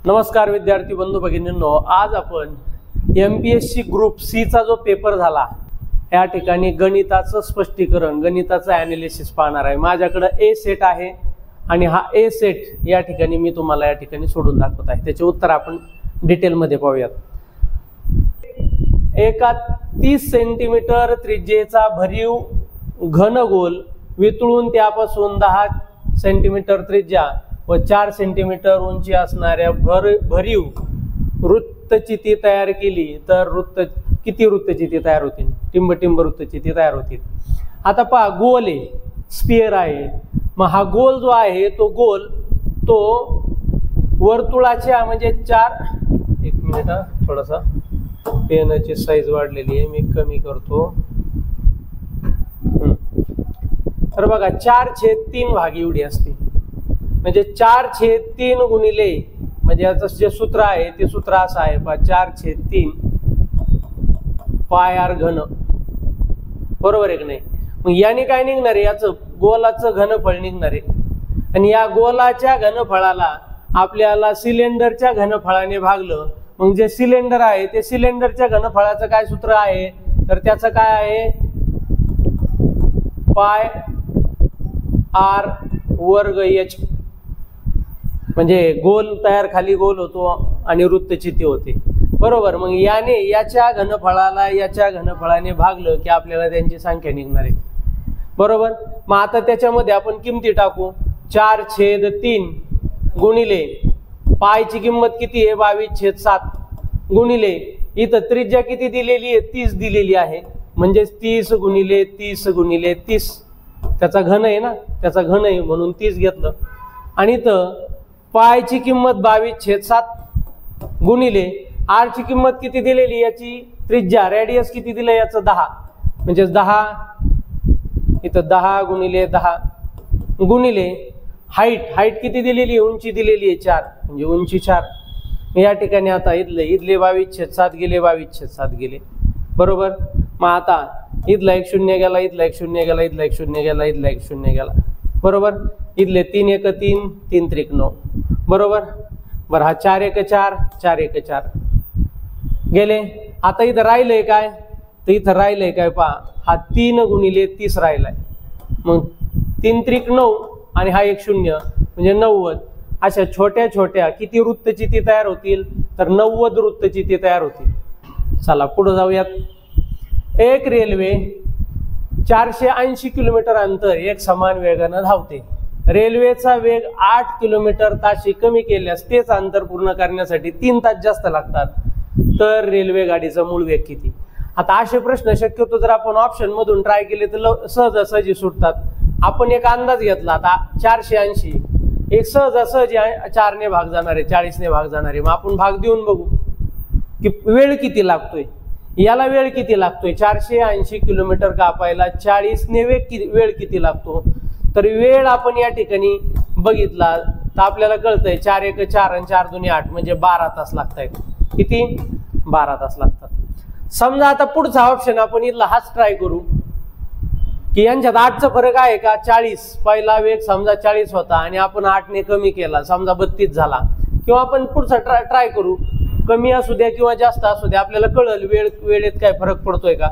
नमस्कार विद्यार्थी बंधू भगिनींनो, आज आपण MPSC ग्रुप सी चा जो पेपर झाला या ठिकाणी गणिताचं स्पष्टीकरण, गणिताचं ॲनालिसिस पाहणार आहे। माझ्याकडे ए सेट आहे आणि हा ए सेट या ठिकाणी मी तुम्हाला या ठिकाणी सोडून दाखवत आहे। त्याचे उत्तर आपण डिटेल मध्ये पाहूयात। एका 30 सेंटीमीटर त्रिज्येचा भरीव घनगोल वितळून त्यापासून 10 सेंटीमीटर त्रिज्या व 4 सेंटीमीटर उंची असणाऱ्या भरीव वृत्तचिती तयार केली तर किती वृत्तचिती तयार होतील? टिंब वृत्तचिती तयार होतील। आता पहा, गोल आहे, स्फिअर आहे। मग हा गोल जो आहे तो गोल तो वर्तुळाच्या म्हणजे 1 मिनिट थोडासा पेनची साईज वाढलेली आहे, मी कमी करतो। तर बघा 4/3 भाग एवढी असते, म्हणजे 4/3 गुणिले म्हणजे याचं जे सूत्र आहे ते सूत्र असं आहे, 4/3 पाय आर घन, बरोबर आहे की नाही? मग याने काय निघणार आहे? याचं गोलाचं घनफळ निघणार आहे आणि या गोलाच्या घनफळाला आपल्याला सिलेंडरच्या घनफळाने भागलं। मग जे सिलेंडर आहे ते सिलेंडरच्या घनफळाचं काय सूत्र आहे? तर त्याचं काय आहे? पाय आर वर्ग एच, म्हणजे गोल तयार खाली गोल होतो आणि वृत्तचिती होते, बरोबर। मग याने याच्या घनफळाला याच्या घनफळाने भागलं की आपल्याला त्यांची संख्या निघणार आहे, बरोबर। मग आता त्याच्यामध्ये आपण किमती टाकू। 4/3 गुणिले पायची किंमत किती आहे? 22/7 गुणिले इथं त्रिज्या किती दिलेली आहे? 30 दिलेली आहे, म्हणजे 30 गुणिले 30 गुणिले 30, त्याचा घन आहे ना, त्याचा घन आहे म्हणून 30 घेतलं। आणि इथं पायची किंमत 22/7 गुणिले आर ची किंमत किती दिलेली? याची त्रिज्या रेडियस किती दिलं? याचं 10, म्हणजे 10 इथं 10 गुणिले 10 गुणिले हाईट किती दिलेली? उंची दिलेली आहे 4, म्हणजे उंची 4। या ठिकाणी आता इथले 22/7 गेले, 22/7 गेले, बरोबर। मग आता इथला 1 0 गेला, इथला 1 0 गेला, इथला 1 0 गेला, इथला 1 0 गेला, बरोबर। इथले 3 1 3 3 3 9, बरोबर। बरं, हा 4 1 4 4 1 4 गेले। आता इथं राहिलंय काय? तर इथं राहिलंय काय पहा, हा 3 गुणिले 30 राहिलाय, मग 3 3 9 आणि हा 1 0 म्हणजे 90। अशा छोट्या छोट्या किती वृत्तचिती तयार होतील? तर 90 वृत्तचिती तयार होतील। चला पुढे जाऊयात। एक रेल्वे 480 किलोमीटर अंतर एक समान वेगाने धावते। रेल्वेचा वेग 8 किलोमीटर ताशी कमी केल्यास तेच अंतर पूर्ण करण्यासाठी 3 तास जास्त लागतात, तर रेल्वे गाडीचा मूळ वेग किती? आता असे प्रश्न शक्यतो जर आपण ऑप्शन मधून ट्राय केले तर सहजासहजी सुटतात। आपण एक अंदाज घेतला, आता 480 एक सहजासहजी 4 ने भाग जाणार आहे, 40 ने भाग जाणार आहे। मग आपण भाग देऊन बघू की वेळ किती लागतोय, याला वेळ किती लागतोय? 480 किलोमीटर कापायला 40 ने वेळ किती लागतो? तर वेळ आपण या ठिकाणी बघितला तर आपल्याला कळतंय 4 1 4 आणि 4 2 8 म्हणजे 12 तास लागतायत। किती? 12 तास लागतात। समजा आता पुढचा ऑप्शन आपण इथला हाच ट्राय करू की यांच्यात 8चा फरक आहे का? 40, पहिला वेग समजा 40 होता आणि आपण 8 ने कमी केला, समजा 32 झाला। किंवा आपण पुढचा ट्राय करू, कमी असू द्या किंवा जास्त असू द्या, आपल्याला कळलं वेळेत काय फरक पडतोय का।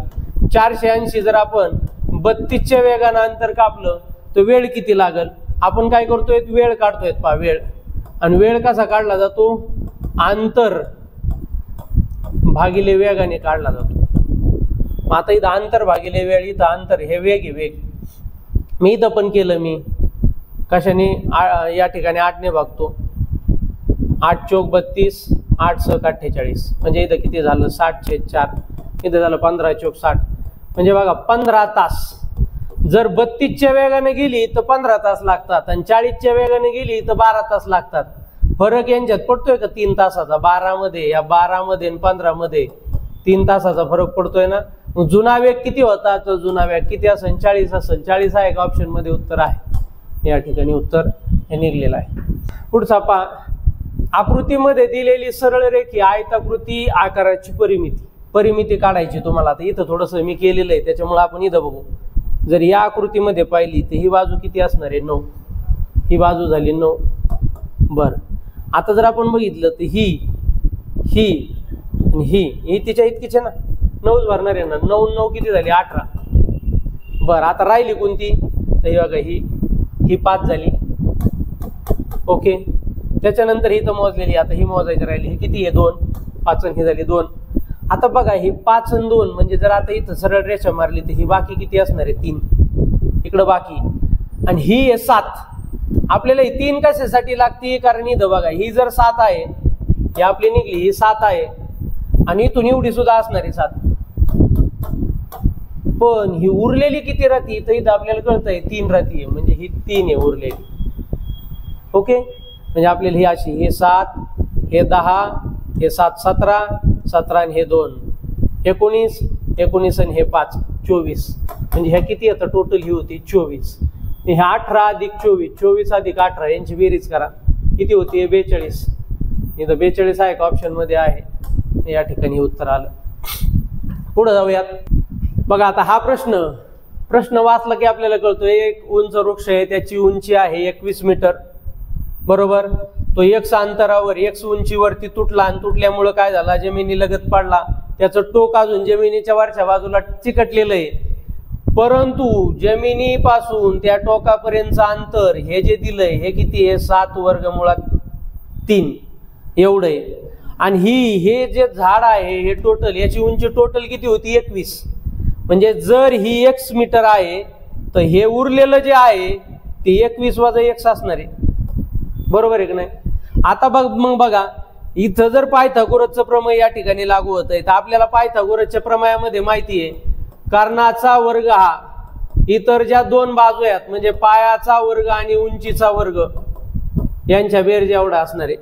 480 जर आपण 32च्या वेगानं अंतर कापलं तर वेळ किती लागल? आपण काय करतोय? वेळ काढतोय, पहा वेळ। आणि वेळ कसा काढला जातो? अंतर भागिले वेगाने काढला जातो। आता इथं अंतर भागिले वेळ, इथं अंतर हे वेग आहे, वेग। मी इथं पण केलं, मी कशाने? या ठिकाणी 8 ने भागतो, 8 चौक 32 8 6 48, म्हणजे इथं किती झालं? 60/4, इथं झालं 15 चौक 60, म्हणजे बघा 15 तास। जर 32च्या वेगाने गेली तर 15 तास लागतात आणि 40च्या वेगाने गेली तर 12 तास लागतात। फरक यांच्यात पडतोय का 3 तासाचा? 12 मध्ये, या 12 मध्ये आणि 15 मध्ये 3 तासाचा फरक पडतोय ना। मग जुना वेग किती होता? तर जुना वेग किती असेल? 40 असेल। 40 आहे का ऑप्शन मध्ये? उत्तर आहे, या ठिकाणी उत्तर हे निघलेलं आहे। पुढचा पहा, आकृतीमध्ये दिलेली सरळ रेखी आयताकृती आकाराची परिमिती काढायची तुम्हाला। आता इथं थोडंसं मी केलेलं आहे त्याच्यामुळे आपण इथं बघू। जर या आकृतीमध्ये पाहिली तर ही बाजू किती असणार आहे? 9, ही बाजू झाली 9, बरं। आता जर आपण बघितलं तर ही आणि ही तिच्या इतकीच आहे ना, 9च भरणार आहे ना, 9 9 किती झाली 18. बरं आता राहिली कोणती, तर ही बघा ही 5 झाली. ओके, त्याच्यानंतर ही तर मोजलेली, आता ही मोजायची राहिली, ही किती आहे 2, 5 आणि ही झाली 2. आता बघा ही 5 आणि 2 म्हणजे जर आता इथं सरळ रेषा मारली तर ही बाकी किती असणार आहे 3, इकडं बाकी, आणि ही आहे 7. आपल्याला ही 3 कशासाठी लागते, कारण इथं बघा ही जर 7 आहे, ही आपली निघली, ही 7 आहे आणि इथून एवढी सुद्धा असणार आहे 7, पण ही उरलेली किती राहती, तर इथं आपल्याला कळतंय 3 राहती, म्हणजे ही 3 आहे उरलेली. ओके, म्हणजे आपल्याला ही अशी, हे 7, हे 10, हे 7 17, 17 आणि हे 2 19, 19 आणि हे 5 24, म्हणजे ह्या किती आता टोटल ही होती 24. हे 18 अधिक 24, 24 अधिक 18 यांची बेरीज करा, किती होती 42. इथं 42 आहे का ऑप्शन मध्ये आहे, या ठिकाणी उत्तर आलं. पुढे जाऊयात. बघा आता हा प्रश्न वाचला की आपल्याला कळतो, एक उंच वृक्ष आहे, त्याची उंची आहे 21 मीटर, बरोबर. तो x अंतरावर x उंचीवरती तुटला आणि तुटल्यामुळे काय झाला, जमिनीलगत पडला, त्याचं टोक अजून जमिनीच्या वरच्या बाजूला चिकटलेलं आहे, परंतु जमिनीपासून त्या टोकापर्यंतचं अंतर हे जे दिलंय हे किती आहे 7 वर्गमुळात 3 एवढं आहे. आणि हे जे झाड आहे हे टोटल, याची उंची टोटल किती होती 21, म्हणजे जर ही x मीटर आहे तर हे उरलेलं जे आहे ते 21 वजा x असणार आहे, बरोबर आहे की नाही. आता मग बघा इथं जर पायथागोरसचं प्रमेय या ठिकाणी लागू होत आहे, तर आपल्याला पायथागोरसच्या प्रमेयामध्ये माहिती आहे कर्णाचा वर्ग हा इतर ज्या 2 बाजू आहेत म्हणजे पायाचा वर्ग आणि उंचीचा वर्ग यांच्या बेरज एवढा असणार आहे.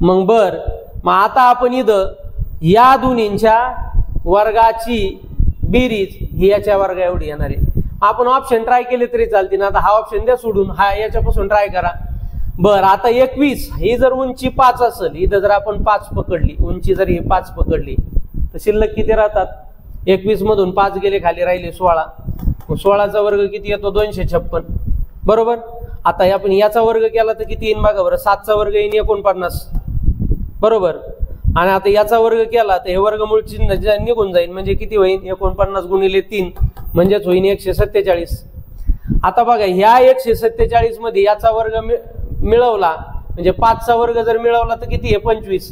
मग आता आपण इथं या दोन्हींच्या वर्गाची बेरीज ही याच्या वर्गा एवढी येणार आहे. आपण ऑप्शन ट्राय केले तरी चालते ना, आता हा ऑप्शन द्या सोडून, हा याच्यापासून ट्राय करा. आता 21 ही जर उंची 5 असेल, इथं जर आपण 5 पकडली, उंची जर ही 5 पकडली तर शिल्लक किती राहतात, 21 मधून 5 गेले खाली राहिले 16, 16चा वर्ग किती येतो 256, बरोबर. आता आपण याचा वर्ग केला तर किती येईन बघा बरं, 7चा वर्ग येईन 49, बरोबर. आणि आता याचा वर्ग केला तर हे वर्गमूळ चिन्ह निघून जाईल, म्हणजे किती होईल 49 गुणिले 3 म्हणजेच होईल 147. आता बघा ह्या 147 मध्ये याचा वर्ग मिळवला म्हणजे 5चा वर्ग जर मिळवला तर किती आहे 25,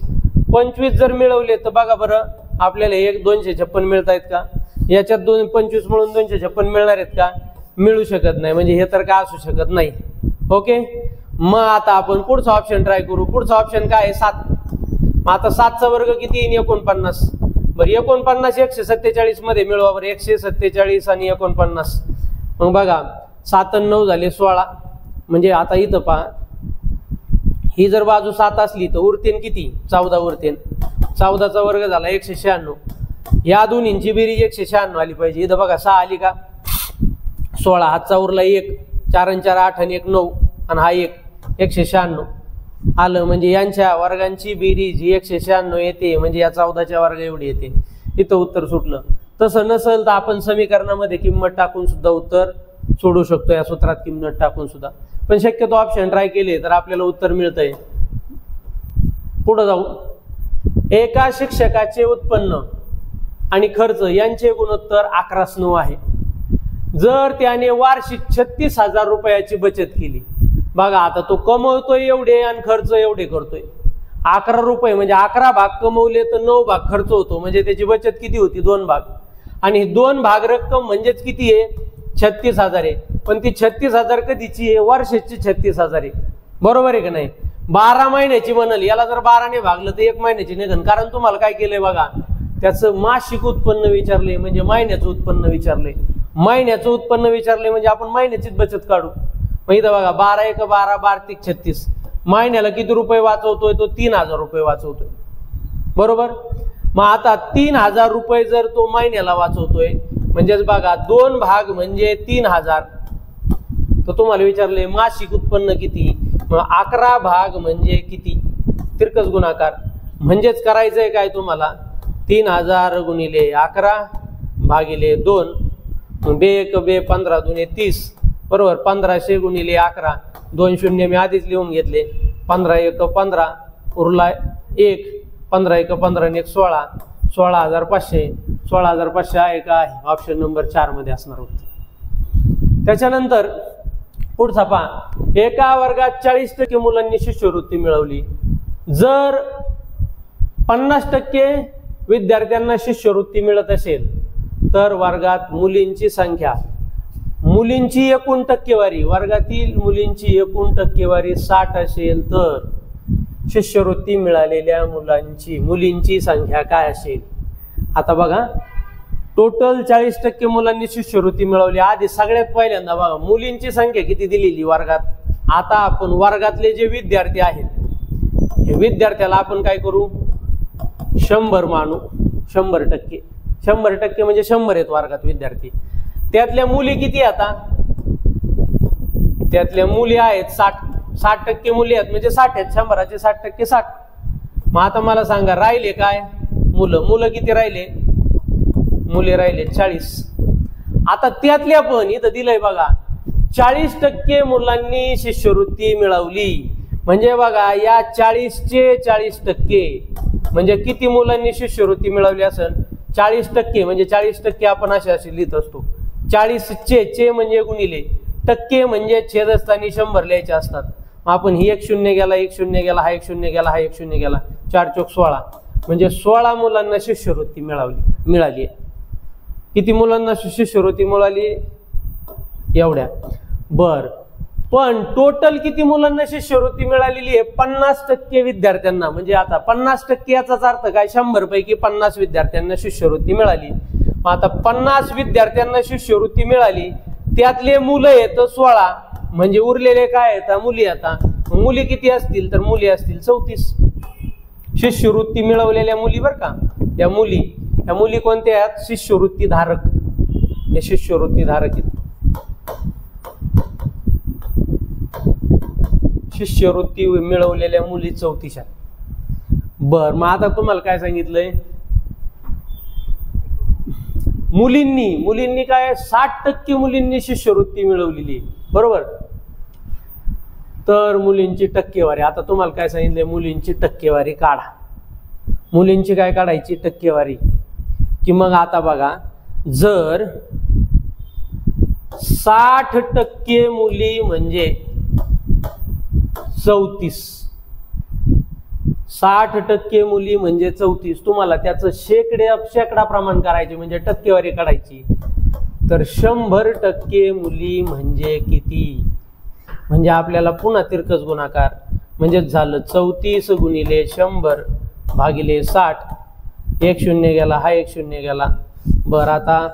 25 जर मिळवले तर बघा बरं आपल्याला 256 मिळत आहेत का, याच्यात 25 मिळून 256 मिळणार आहेत का, मिळू शकत नाही, म्हणजे हे तर काय असू शकत नाही. ओके, मग आता आपण पुढचा ऑप्शन ट्राय करू. पुढचा ऑप्शन काय आहे 7. आता 7चा वर्ग किती येईल 49, बरं 49 147 मध्ये मिळवा बरं, 147 आणि 49, मग बघा 7 आणि 9 झाले 16, म्हणजे आता इथं पहा ही जर बाजू 7 असली तर उरतेन किती 14 उरतेन, 14चा वर्ग झाला 196, या दोन्हींची बेरीज 196 आली पाहिजे. इथं बघा 6 आली का, 16 हातचा उरला 1, 4 आणि 4 8 आणि 1 9 आणि हा 196 आलं, म्हणजे यांच्या वर्गांची बेरीज ही 196 येते, म्हणजे या 14च्या वर्ग एवढी येते. इथं उत्तर सुटलं. तसं नसेल तर आपण समीकरणामध्ये किंमत टाकून सुद्धा उत्तर सोडू शकतो, या सूत्रात किंमत टाकून सुद्धा, पण शक्यतो ऑप्शन ट्राय केले तर आपल्याला उत्तर मिळतंय. पुढे जाऊ. एका शिक्षकाचे उत्पन्न आणि खर्च यांचे गुणोत्तर 11:9 आहे. जर त्याने वार्षिक 36,000 रुपयाची बचत केली, बघा आता तो कमवतोय एवढे आणि खर्च एवढे करतोय, 11 रुपये म्हणजे 11 भाग कमवले तर 9 भाग खर्च होतो, म्हणजे त्याची बचत किती होती 2 भाग, आणि 2 भाग रक्कम म्हणजेच किती आहे 36,000 आहे. पण ती 36,000 कधीची आहे, वर्षाची 36,000 आहे, बरोबर आहे का नाही. 12 महिन्याची म्हणाल, याला जर 12ने भागलं तर 1 महिन्याची निघन, कारण तुम्हाला काय केलंय बघा, त्याचं मासिक उत्पन्न विचारले म्हणजे महिन्याचं उत्पन्न विचारले, महिन्याचं उत्पन्न विचारले म्हणजे आपण महिन्याचीच बचत काढू. मग इथं बघा 12 1 12 12 3 36, महिन्याला किती रुपये वाचवतोय तो 3,000 रुपये वाचवतोय, बरोबर. मग आता 3,000 रुपये जर तो महिन्याला वाचवतोय म्हणजेच बघा 2 भाग म्हणजे 3,000, तर तुम्हाला विचारले मासिक उत्पन्न किती, मग 11 भाग म्हणजे किती, तिरकस गुणाकार, म्हणजेच करायचंय काय तुम्हाला 3,000 गुणिले 11 भागिले 2, 2 1 2 15 2 30, बरोबर. 1500 गुणिले 11, 2 शून्य मी आधीच लिहून घेतले, 15 एक 15 उरला 1, 15 एक 15 आणि 1 16, 16,500. 16,500 आहे का? आहे. ऑप्शन नंबर 4 मध्ये असणार होतं. त्याच्यानंतर पुढचा पहा, एका वर्गात 40% मुलांनी शिष्यवृत्ती मिळवली. जर 50% विद्यार्थ्यांना शिष्यवृत्ती मिळत असेल तर वर्गात मुलींची संख्या, मुलींची एकूण टक्केवारी, वर्गातील मुलींची एकूण टक्केवारी 60 असेल तर शिष्यवृत्ती मिळालेल्या मुलींची संख्या काय असेल? आता बघा, टोटल 40% मुलांनी शिष्यवृत्ती मिळवली. आधी सगळ्यात पहिल्यांदा बघा मुलींची संख्या किती दिलेली वर्गात. आता आपण वर्गातले जे विद्यार्थी आहेत हे विद्यार्थ्याला आपण काय करू? 100 मानू. 100%. 100% म्हणजे 100 आहेत वर्गात विद्यार्थी. त्यातल्या मुली किती? आता त्यातल्या मुली आहेत 60% मुली आहेत म्हणजे 60 आहेत. 100चे 60% 60. मग आता मला सांगा राहिले काय? मुलं किती राहिले? मुले राहिले 40. आता त्यातल्या पण इथं दिलंय बघा 40% मुलांनी शिष्यवृत्ती मिळवली. म्हणजे बघा या 40चे 40% म्हणजे किती मुलांनी शिष्यवृत्ती मिळवली असेल? 40% म्हणजे 40% आपण असे लिहित असतो. 40चे म्हणजे गुणिले, टक्के म्हणजे छेदस्थानी 100 लिहायचे असतात. आपण ही 1 0 गेला, 1 0 गेला, हा 1 0 गेला, हा 1 0 गेला, 4 चौक 16 म्हणजे 16 मुलांना शिष्यवृत्ती मिळाली. किती मुलांना शिष्यवृत्ती मिळाली? एवढ्या. बर, पण टोटल किती मुलांना शिष्यवृत्ती मिळालेली आहे? 50% विद्यार्थ्यांना. म्हणजे आता 50% याचाच अर्थ काय? 100 पैकी 50 विद्यार्थ्यांना शिष्यवृत्ती मिळाली. आता 50 विद्यार्थ्यांना शिष्यवृत्ती मिळाली, त्यातले मुलं आहेत 16 म्हणजे उरलेले काय आहेत? मुली. आता मुली किती असतील? तर मुली असतील 34. शिष्यवृत्ती मिळवलेल्या मुली बर का, या मुली कोणत्या आहेत? शिष्यवृत्ती धारक. हे शिष्यवृत्ती धारक आहेत. शिष्यवृत्ती मिळवलेल्या मुली 34. बर, मग आता तुम्हाला काय सांगितलंय? मुलींनी काय 60% मुलींनी शिष्यवृत्ती मिळवलेली, बरोबर. तर मुलींची टक्केवारी, आता तुम्हाला काय सांगितलंय? मुलींची टक्केवारी काढा. मुलींची काय काढायची? टक्केवारी. की मग आता बघा, जर 60% मुली म्हणजे 34, 60% मुली म्हणजे 34. तुम्हाला त्याचं शेकडा प्रमाण करायचे म्हणजे टक्केवारी काढायची. तर 100% मुली म्हणजे किती? म्हणजे आपल्याला पुन्हा तिरकस गुणाकार म्हणजे झालं 34 गुणिले 100 भागिले 60. 1 0 गेला, हा 1 0 गेला. बरं, आता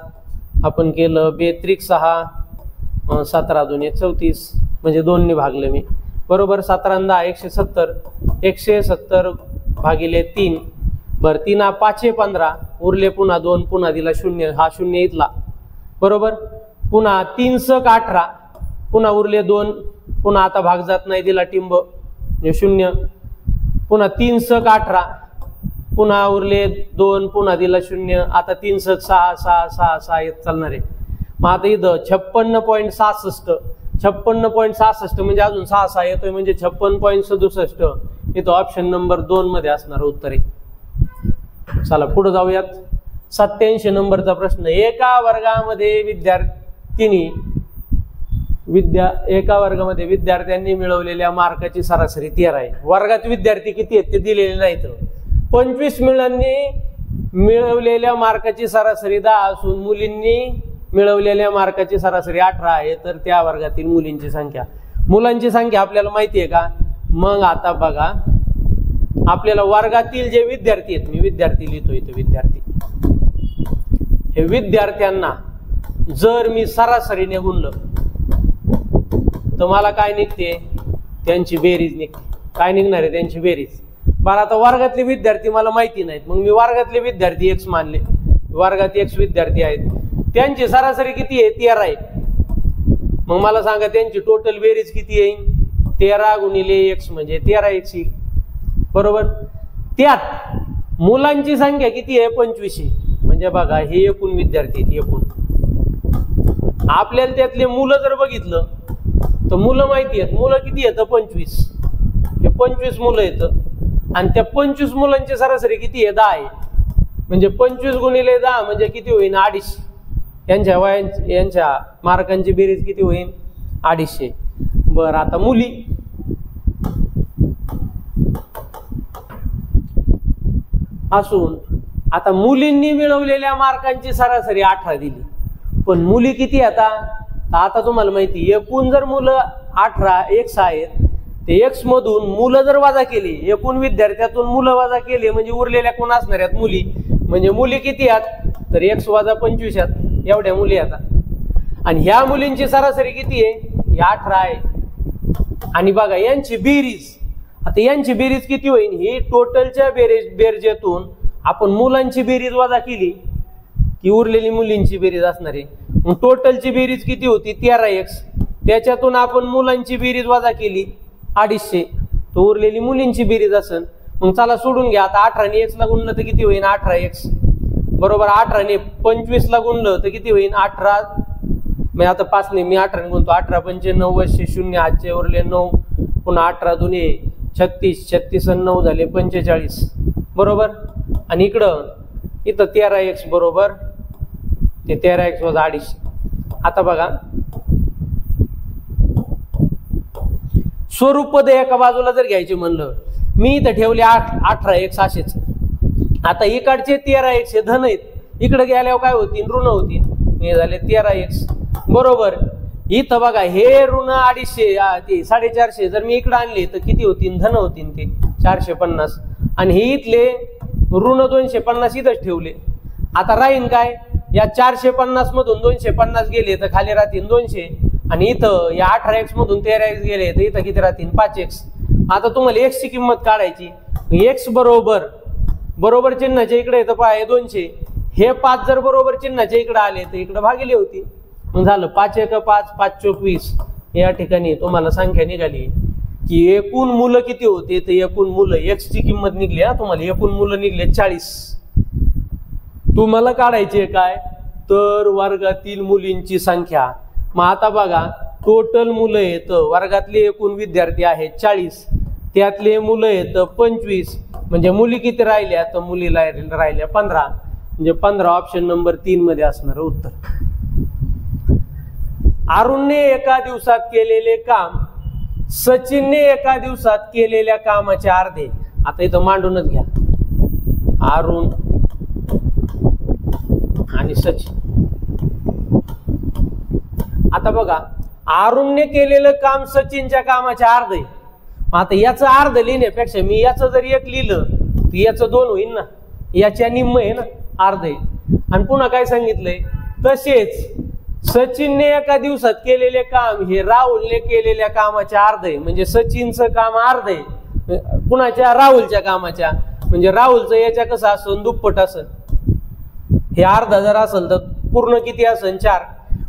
आपण केलं 2 6 17 2 34 म्हणजे 2 ने भागलं मी, बरोबर. 17 10 170. 170 भागिले 3. बरं, 3 5 15 उरले पुन्हा 2, पुन्हा दिला 0, हा 0 इथला, बरोबर. पुन्हा 3 6 18 पुन्हा उरले 2, पुन्हा आता भाग जात नाही, दिला टिंब 0. पुन्हा 3 6 18 पुन्हा उरले 2, पुन्हा दिला 0. आता 3 6 6 6 6 6 येत चालणार आहे. मग आता इथं 56.66 56.66 म्हणजे अजून 6 6 येतोय म्हणजे 56.67. इथं ऑप्शन नंबर 2 मध्ये असणार उत्तर आहे. चला पुढे जाऊयात. 87 नंबरचा प्रश्न. एका वर्गामध्ये विद्यार्थ्यांनी मिळवलेल्या मार्काची सरासरी 13 आहे. वर्गात विद्यार्थी किती आहेत ते दिलेले नाहीत. 25 मुलांनी मिळवलेल्या मार्काची सरासरी 10 असून मुलींनी मिळवलेल्या मार्काची सरासरी 18 आहे. तर त्या वर्गातील मुलांची संख्या आपल्याला माहिती आहे का? मग आता बघा, आपल्याला वर्गातील जे विद्यार्थी आहेत, मी विद्यार्थी लिहितो इथे, विद्यार्थी, हे विद्यार्थ्यांना जर मी सरासरीने गुणलं तर मला काय निघते? त्यांची बेरीज निघते. काय निघणार आहे? त्यांची बेरीज. बरं, आता वर्गातले विद्यार्थी मला माहिती नाहीत, मग मी वर्गातले विद्यार्थी x मानले. वर्गात x विद्यार्थी आहेत, त्यांची सरासरी किती आहे? 13 आहे. मग मला सांगा त्यांची टोटल बेरीज किती येईल? 13 गुणिले x म्हणजे 13x येईल, बरोबर. त्यात मुलांची संख्या किती आहे? 25 आहे. म्हणजे बघा, हे एकूण विद्यार्थी आहेत. एकूण आपल्याला त्यातले मुलं जर बघितलं तर मुलं माहिती आहेत. मुलं किती आहेत? 25. हे 25 मुलं येतं आणि त्या 25 मुलांची सरासरी किती आहे 10 आहे म्हणजे 25 गुणिले 10 म्हणजे किती होईल 250 यांच्या मार्कांची बेरीज किती होईल 250. बरं आता मुली असून आता मुलींनी मिळवलेल्या मार्कांची सरासरी 18 दिली पण मुली किती आता तुम्हाला माहिती एकूण जर मुलं 18 x आहेत ते x मधून मुलं जर वजा केली एकूण विद्यार्थ्यातून मुलं वजा केले म्हणजे उरलेल्या कोण असणार आहेत मुली म्हणजे मुली किती आहेत तर x वजा 25 आहेत एवढ्या मुली आता आणि ह्या मुलींची सरासरी किती आहे 18 आहे. आणि बघा यांची बेरीज आता यांची बेरीज किती होईल ही टोटलच्या बेरजेतून आपण मुलांची बेरीज वजा केली की उरलेली मुलींची बेरीज असणार आहे. मग टोटलची बेरीज किती होती 13x त्याच्यातून आपण मुलांची बेरीज वजा केली 250 तर उरलेली मुलींची बेरीज असेल. मग चला सोडून घ्या आता 18 ने x ला गुणलं तर किती होईल 18x बरोबर 18 ने 25 ला गुणलं तर किती होईल 18 म्हणजे आता 5 ने मी 18 ने गुणतो 18 5 9 0 हातचे उरले 9 पुन्हा 18 दुने 36 36 आणि 9 झाले 45 बरोबर आणि इथं 13x बरोबर ते 13x वजा 250. आता बघा स्वरूप पद एका बाजूला जर घ्यायचे म्हणलं मी इथं ठेवले 18x असेच आता इकडचे 13x हे धन आहेत इकडे गेल्यावर काय होतील ऋण होतील हे झाले 13x बरोबर. इथं बघा हे ऋण 250 ते 450 जर मी इकडे आणले तर किती होतील धन होतील ते 450 आणि हे इथले ऋण 250 इथंच ठेवले. आता राहीन काय या 450 मधून 250 गेले तर खाली राहतील 200 आणि इथं या 18x मधून 13x गेले तर इथं किती राहतील 5x. आता तुम्हाला x ची किंमत काढायची x बरोबर चिन्हाच्या इकडे येतं पहा 200 हे 5 जर बरोबर चिन्हाच्या इकडे आले तर इकडे भागिले होती मग झालं 5 1 5 5 24 या ठिकाणी तुम्हाला संख्या निघाली की एकूण मुलं किती होते तर एकूण मुलं x ची किंमत निघली तुम्हाला एकूण मुलं निघले 40. तुम्हाला काढायचे काय तर वर्गातील मुलींची संख्या. मग आता बघा टोटल मुलं आहेत वर्गातले एकूण विद्यार्थी आहेत 40 त्यातले मुलं आहेत 25 म्हणजे मुली किती राहिल्या तर मुली राहिल्या 15 म्हणजे 15 ऑप्शन नंबर 3 मध्ये असणार उत्तर. अरुणने एका दिवसात केलेले काम सचिनने एका दिवसात केलेल्या कामाचे अर्धे. आता इथं मांडूनच घ्या अरुण आणि सचिन. आता बघा अरुणने केलेलं काम सचिनच्या कामाचे अर्धे. आता याचं अर्ध लिहिण्यापेक्षा मी याचं जर एक लिहिलं तर याचं 2 होईल ना याच्या निम्म आहे ना अर्ध आहे. आणि पुन्हा काय सांगितलंय तसेच सचिनने एका दिवसात केलेले काम हे राहुलने केलेल्या कामाच्या अर्ध आहे म्हणजे सचिनचं काम अर्ध आहे कुणाच्या राहुलच्या कामाच्या म्हणजे राहुलचं याच्या कसं असेल दुप्पट असेल. हे अर्धा जर असेल तर पूर्ण किती असेल 4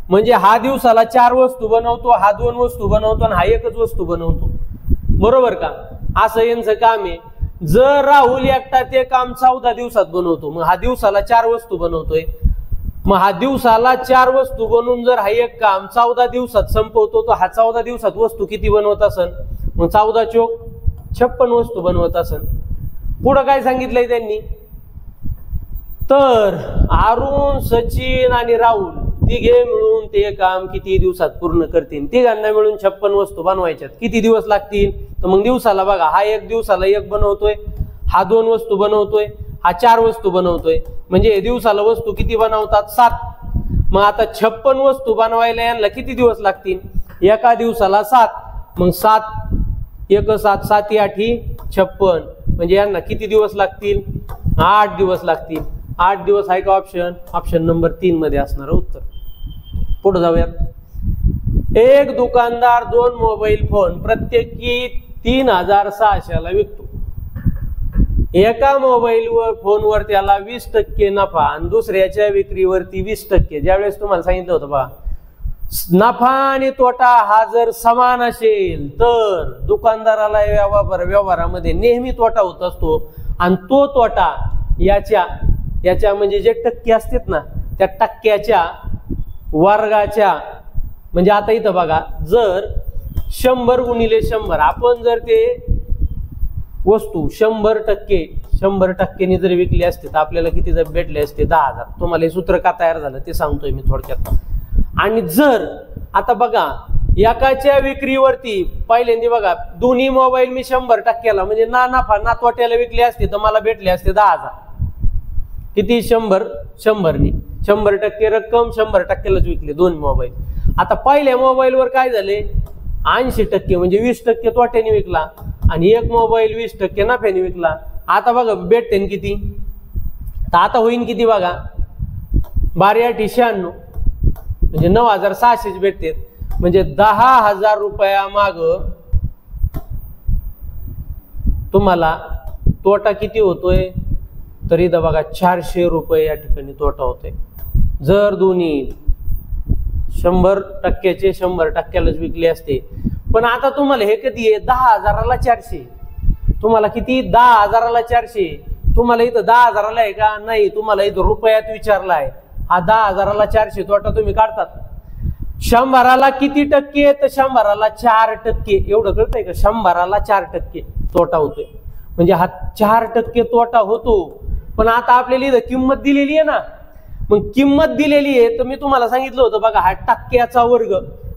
म्हणजे हा दिवसाला 4 वस्तू बनवतो हा 2 वस्तू बनवतो आणि हा एकच वस्तू बनवतो बरोबर का. असं यांचं काम आहे. जर राहुल एकटा ते काम 14 दिवसात बनवतो मग हा दिवसाला 4 वस्तू बनवतोय मग हा दिवसाला 4 वस्तू बनवून जर हा एक काम 14 दिवसात संपवतो तर हा 14 दिवसात वस्तू किती बनवत असेल मग 14 चोक 56 वस्तू बनवत असेल. पुढं काय सांगितलंय त्यांनी तर अरुण सचिन आणि राहुल तिघे मिळून ते काम किती दिवसात पूर्ण करतील. तिघांना मिळून 56 वस्तू बनवायच्यात किती दिवस लागतील तर मग दिवसाला बघा हा एक दिवसाला एक बनवतोय हा 2 वस्तू बनवतोय हा 4 वस्तू बनवतोय म्हणजे दिवसाला वस्तू किती बनवतात 7. मग आता 56 वस्तू बनवायला यांना किती दिवस लागतील एका दिवसाला 7 मग 7 1 7 7 8 56 म्हणजे यांना किती दिवस लागतील 8 दिवस लागतील. 8 दिवस आहे का ऑप्शन नंबर 3 मध्ये असणार उत्तर. पुढे जाऊयात. एक दुकानदार 2 मोबाईल फोन प्रत्येकी 3600 ला विकतो. एका मोबाईल फोनवर त्याला 20% नफा आणि दुसऱ्याच्या विक्रीवरती 20%. ज्यावेळेस तुम्हाला सांगितलं होतं बा नफा आणि तोटा हा जर समान असेल तर दुकानदाराला व्यवहारामध्ये नेहमी तोटा होत असतो आणि तो तोटा याच्या म्हणजे जे टक्के असतात ना त्या टक्क्याच्या वर्गाच्या म्हणजे आता इथं बघा जर 100 गुणिले 100 आपण जर ते वस्तू 100% जर विकली असते तर आपल्याला किती जर भेटले असते 10,000. तुम्हाला हे सूत्र का तयार झालं ते सांगतोय मी थोडक्यात. आणि जर आता बघा एकाच्या विक्रीवरती पहिल्यांदा बघा दोन्ही मोबाईल मी 100%ला म्हणजे ना नफा ना तोट्याला विकले असते तर मला भेटले असते 10,000. किती 100नी 100% रक्कम 100%लाच विकले दोन मोबाईल. आता पहिल्या मोबाईलवर काय झाले 80% म्हणजे 20% तोट्याने विकला आणि एक मोबाईल 20% नफ्याने विकला. आता बघा भेटते किती तर आता होईन किती बघा 12×96 म्हणजे 9,600 भेटते. म्हणजे 10,000 रुपया माग तुम्हाला तोटा किती होतोय तर इथं बघा 400 रुपये या ठिकाणी तोटा होतोय. जर दोन्ही 100%चे 100%लाच विकले असते. पण आता तुम्हाला हे कधी आहे 10,000ला 400. तुम्हाला किती 10,000ला 400. तुम्हाला इथं 10,000ला आहे का नाही तुम्हाला इथं रुपयात विचारला आहे. हा 10,000ला 400 तोटा तुम्ही काढतात. 100ला किती टक्के तर 100ला 4% एवढं कळतंय का 100ला 4% तोटा होतोय. म्हणजे हा 4% तोटा होतो. पण आता आपल्याला इथं किंमत दिलेली आहे ना मग किंमत दिलेली आहे तर मी तुम्हाला सांगितलं होतं बघा हा टक्क्याचा वर्ग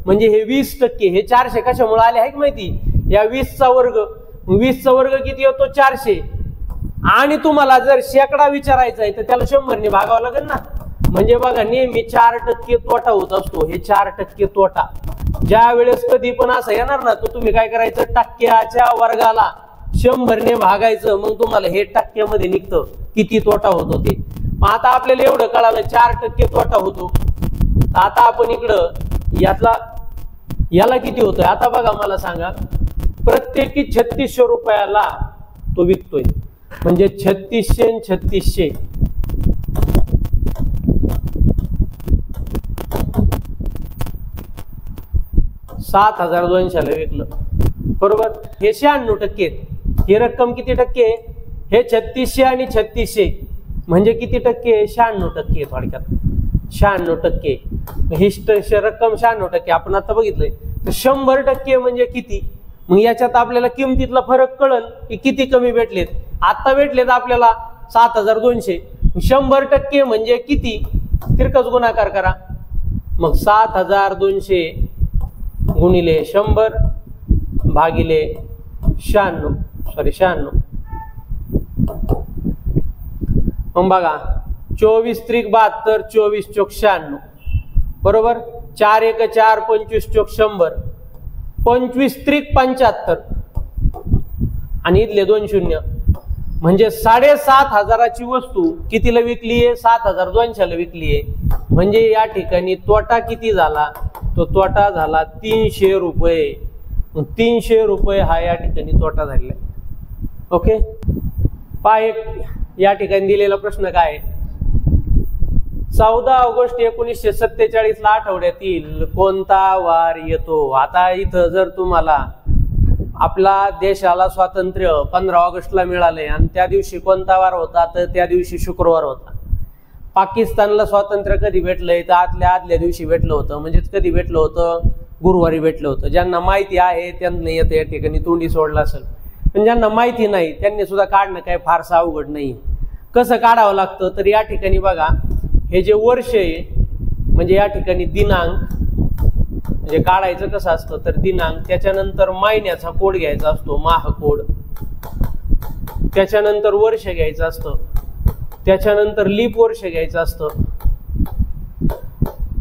म्हणजे हे 20%. हे 400 कशामुळे आले आहे की माहिती या 20चा वर्ग. 20चा वर्ग किती होतो 400. आणि तुम्हाला जर शेकडा विचारायचा आहे तर त्याला 100ने भागावं लागेल ना. म्हणजे बघा नेहमी 4% तोटा होत असतो. हे 4% तोटा ज्या वेळेस कधी पण असं येणार ना तर तुम्ही काय करायचं टक्क्याच्या वर्गाला 100ने भागायचं. मग तुम्हाला हे टक्क्यामध्ये निघतं किती तोटा होतो ते. आता आपल्याला एवढं कळालं 4% तोटा होतो. आता आपण इकडं याला किती होतोय आता बघा मला सांगा. प्रत्येकी 3600 रुपयाला तो विकतोय. म्हणजे 3600 आणि 3600 7,200ला विकलं बरोबर. हे 96%. ही रक्कम किती टक्के हे 3600 आणि 3600 म्हणजे किती टक्के 96% थोडक्यात 96%. ही रक्कम 96% आपण आता बघितलंय. तर 100% म्हणजे किती. मग याच्यात आपल्याला किमतीतला फरक कळल की किती कमी भेटलेत. आता भेटलेत आपल्याला 7,200. 100% म्हणजे किती तिरकस गुणाकार करा. मग 7,200 गुणिले 100 भागिले 96. मग बघा 24 त्रिक 72 24 चोक 96 बरोबर. 4 1 4 25 चोक 100 25 त्रिक 75 आणि इथले 2 शून्य म्हणजे 7,500ची वस्तू कितीला विकली आहे 7,200ला विकली आहे. म्हणजे या ठिकाणी तोटा किती झाला तो तोटा झाला 300 रुपये. 300 रुपये हा या ठिकाणी तोटा झालेला आहे. ओके एक या ठिकाणी दिलेला प्रश्न काय आहे 14 ऑगस्ट 1947ला आठवड्यातील कोणता वार येतो. आता इथं जर तुम्हाला आपला देशाला स्वातंत्र्य 15 ऑगस्टला मिळाले आणि त्या दिवशी कोणता वार होता तर त्या दिवशी शुक्रवार होता. पाकिस्तानला स्वातंत्र्य कधी भेटलंय तर आदल्या दिवशी भेटलं होतं. म्हणजेच कधी भेटलं होतं गुरुवारी भेटलं होतं. ज्यांना माहिती आहे त्यांनी या ठिकाणी तोंडी सोडलं असेल. पण ज्यांना माहिती नाही त्यांनी सुद्धा काढणं काय फारसं अवघड नाही. कसं काढावं लागतं तर या ठिकाणी बघा हे जे वर्ष आहे म्हणजे या ठिकाणी दिनांक म्हणजे काढायचं कसं असतं तर दिनांक त्याच्यानंतर महिन्याचा कोड घ्यायचा असतो माह कोड. त्याच्यानंतर वर्ष घ्यायचं असतं. त्याच्यानंतर लीप वर्ष घ्यायचं असतं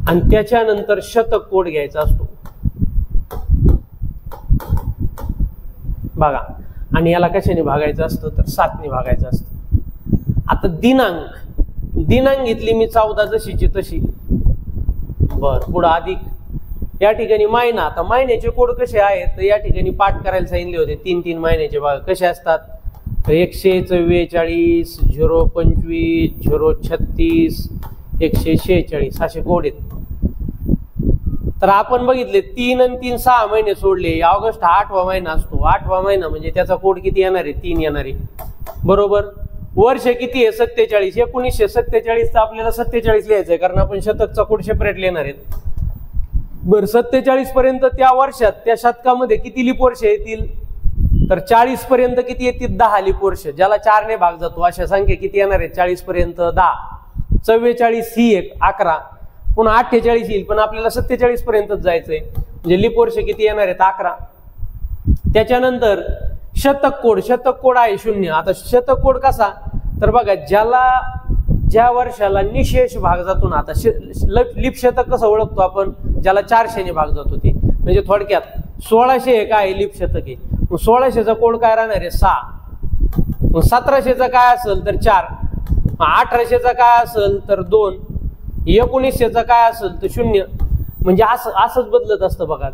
आणि त्याच्यानंतर शतक कोड घ्यायचा असतो बघा. आणि याला कशाने भागायचं असतं तर 7ने भागायचं असतं. आता दिनांक घेतली मी 14 जशीची तशी पुढं अधिक या ठिकाणी महिना. आता महिन्याचे कोड कसे आहेत तर या ठिकाणी पाठ करायला सांगितले होते 3 महिन्याचे बघा कसे असतात. 144 025 036 146 असे कोड आहेत. तर आपण बघितले 3 आणि 3 6 महिने सोडले. ऑगस्ट हा 8वा महिना असतो. 8वा महिना म्हणजे त्याचा कोड किती येणार आहे 3 येणार आहे बरोबर. वर्ष किती आहे 47. 1947 आपल्याला 47 लिहायचं आहे कारण आपण शतकचा कोड सेपरेट लिहिणार आहेत. बरं 47 पर्यंत त्या वर्षात त्या शतकामध्ये किती लीप वर्ष येतील तर 40 पर्यंत किती येतील 10 लीप वर्ष, ज्याला 4 ने भाग जातो अशा संख्या किती येणार आहेत 40 पर्यंत 10, 44 ही एक 11, पुन्हा 48 येईल पण आपल्याला 47 पर्यंतच जायचंय म्हणजे लीप वर्ष किती येणार आहेत 11. त्याच्यानंतर शतक कोड आहे 0. आता शतक कोड कसा, तर बघा ज्या वर्षाला निशेष भाग जातो ना, आता लीप शतक कसं ओळखतो आपण, ज्याला 400 ने भाग जातो ते, म्हणजे थोडक्यात 1600 हे काय लीप शतक आहे. मग 1600चा कोड काय राहणार आहे 6. मग 1700चा काय असेल तर 4, 1800चा काय असेल तर 2, 1900चा काय असेल तर 0. म्हणजे असंच बदलत असतं बघा,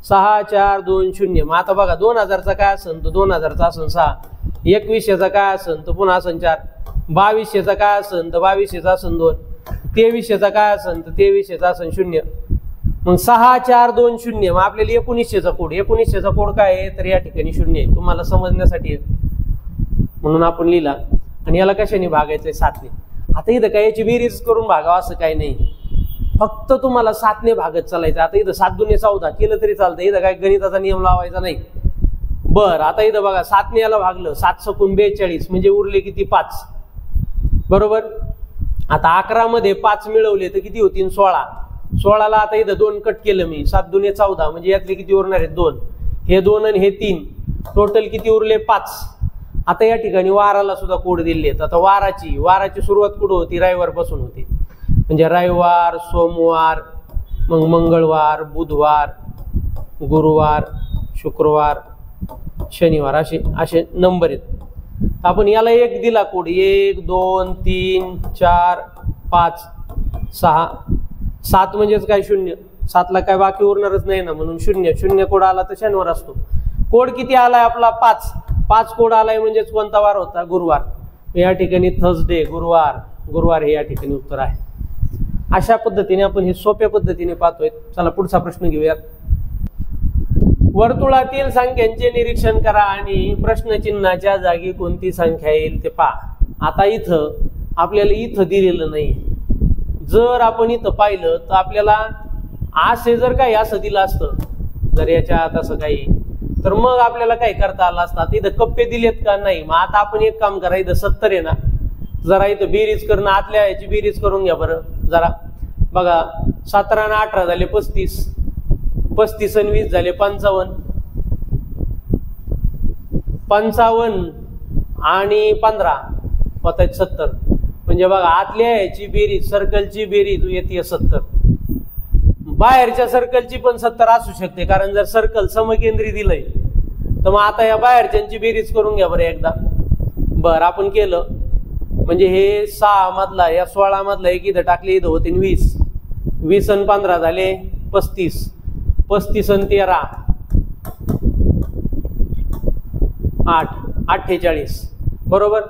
6 4 2 0. मग आता बघा 2000चा काय असेल तर 2000चा असेल 6, 2100चा काय असेल तर पुन्हा असेल 4, 2200चा काय असेल तर 2200चा असेल 2, 2300चा काय असेल तर 2300चा असेल 0. मग 6 4 2 0. मग आपल्याला 1900चा कोड काय आहे तर या ठिकाणी 0 आहे, तुम्हाला समजण्यासाठी म्हणून आपण लिहिला. आणि याला कशाने भागायचंय 7 ने. आता इथं काय याची बेरीज करून भागावं असं काही नाही, फक्त तुम्हाला 7 ने भागत चालायचं. आता इथं 7 दुने 14 केलं तरी चालतं, इथं काय गणिताचा नियम लावायचा नाही. बरं, आता इथं बघा 7 ने याला भागलं, 7 सकून 42 म्हणजे उरले किती 5, बरोबर. आता 11 मध्ये 5 मिळवले तर किती होतील 16. 16ला आता इथं 2 कट केलं मी, 7 दुने 14 म्हणजे यातले किती उरणार आहेत 2, हे 2 आणि हे 3, टोटल किती उरले 5. आता या ठिकाणी वाराला सुद्धा कोड दिले आहेत. आता वाराची सुरुवात कुठं होती, रविवार पासून होती, म्हणजे रविवार, सोमवार, मग मंगळवार, बुधवार, गुरुवार, शुक्रवार, शनिवार, असे नंबर आहेत. आपण याला एक दिला कोड, 1 2 3 4 5 6, 7 म्हणजेच काय 0, 7ला काय बाकी उरणारच नाही ना, म्हणून 0 कोड आला तर शनिवार असतो. कोड किती आलाय आपला 5 कोड आलाय म्हणजेच कोणता वार होता, गुरुवार. या ठिकाणी थर्सडे, गुरुवार हे या ठिकाणी उत्तर आहे. अशा पद्धतीने आपण हे सोप्या पद्धतीने पाहतोय. चला पुढचा प्रश्न घेऊयात. वर्तुळातील संख्यांचे निरीक्षण करा आणि प्रश्नचिन्हाच्या जागी कोणती संख्या येईल ते पहा. आता इथं आपल्याला इथं दिलेलं नाही, जर आपण इथं पाहिलं तर आपल्याला असे जर काही असं दिलं असतं, जर याच्यात असं काही, तर मग आपल्याला काही करता आलं असतं. इथं कप्पे दिलेत का नाही. मग आता आपण एक काम करा, इथं 70 आहे ना, जरा इथं बेरीज करणं, आतल्या याची बेरीज करून घ्या बरं जरा. बघा 17 आणि 18 झाले 35, 35 आणि 20 झाले 55, 55 आणि 15 होत 70. म्हणजे बघा आतल्या याची बेरीज, सर्कलची बेरीज येते 70. बाहेरच्या सर्कलची पण 70 असू शकते, कारण जर सर्कल समकेंद्री दिलंय तर मग आता या बाहेरच्यांची बेरीज करून घ्या बरं एकदा. बरं आपण केलं म्हणजे हे 6 मधला या 16 मधला एक इथं टाकले, इथं होते 20, 20 आणि 15 झाले 35, 35 आणि 13 8, 48, बरोबर.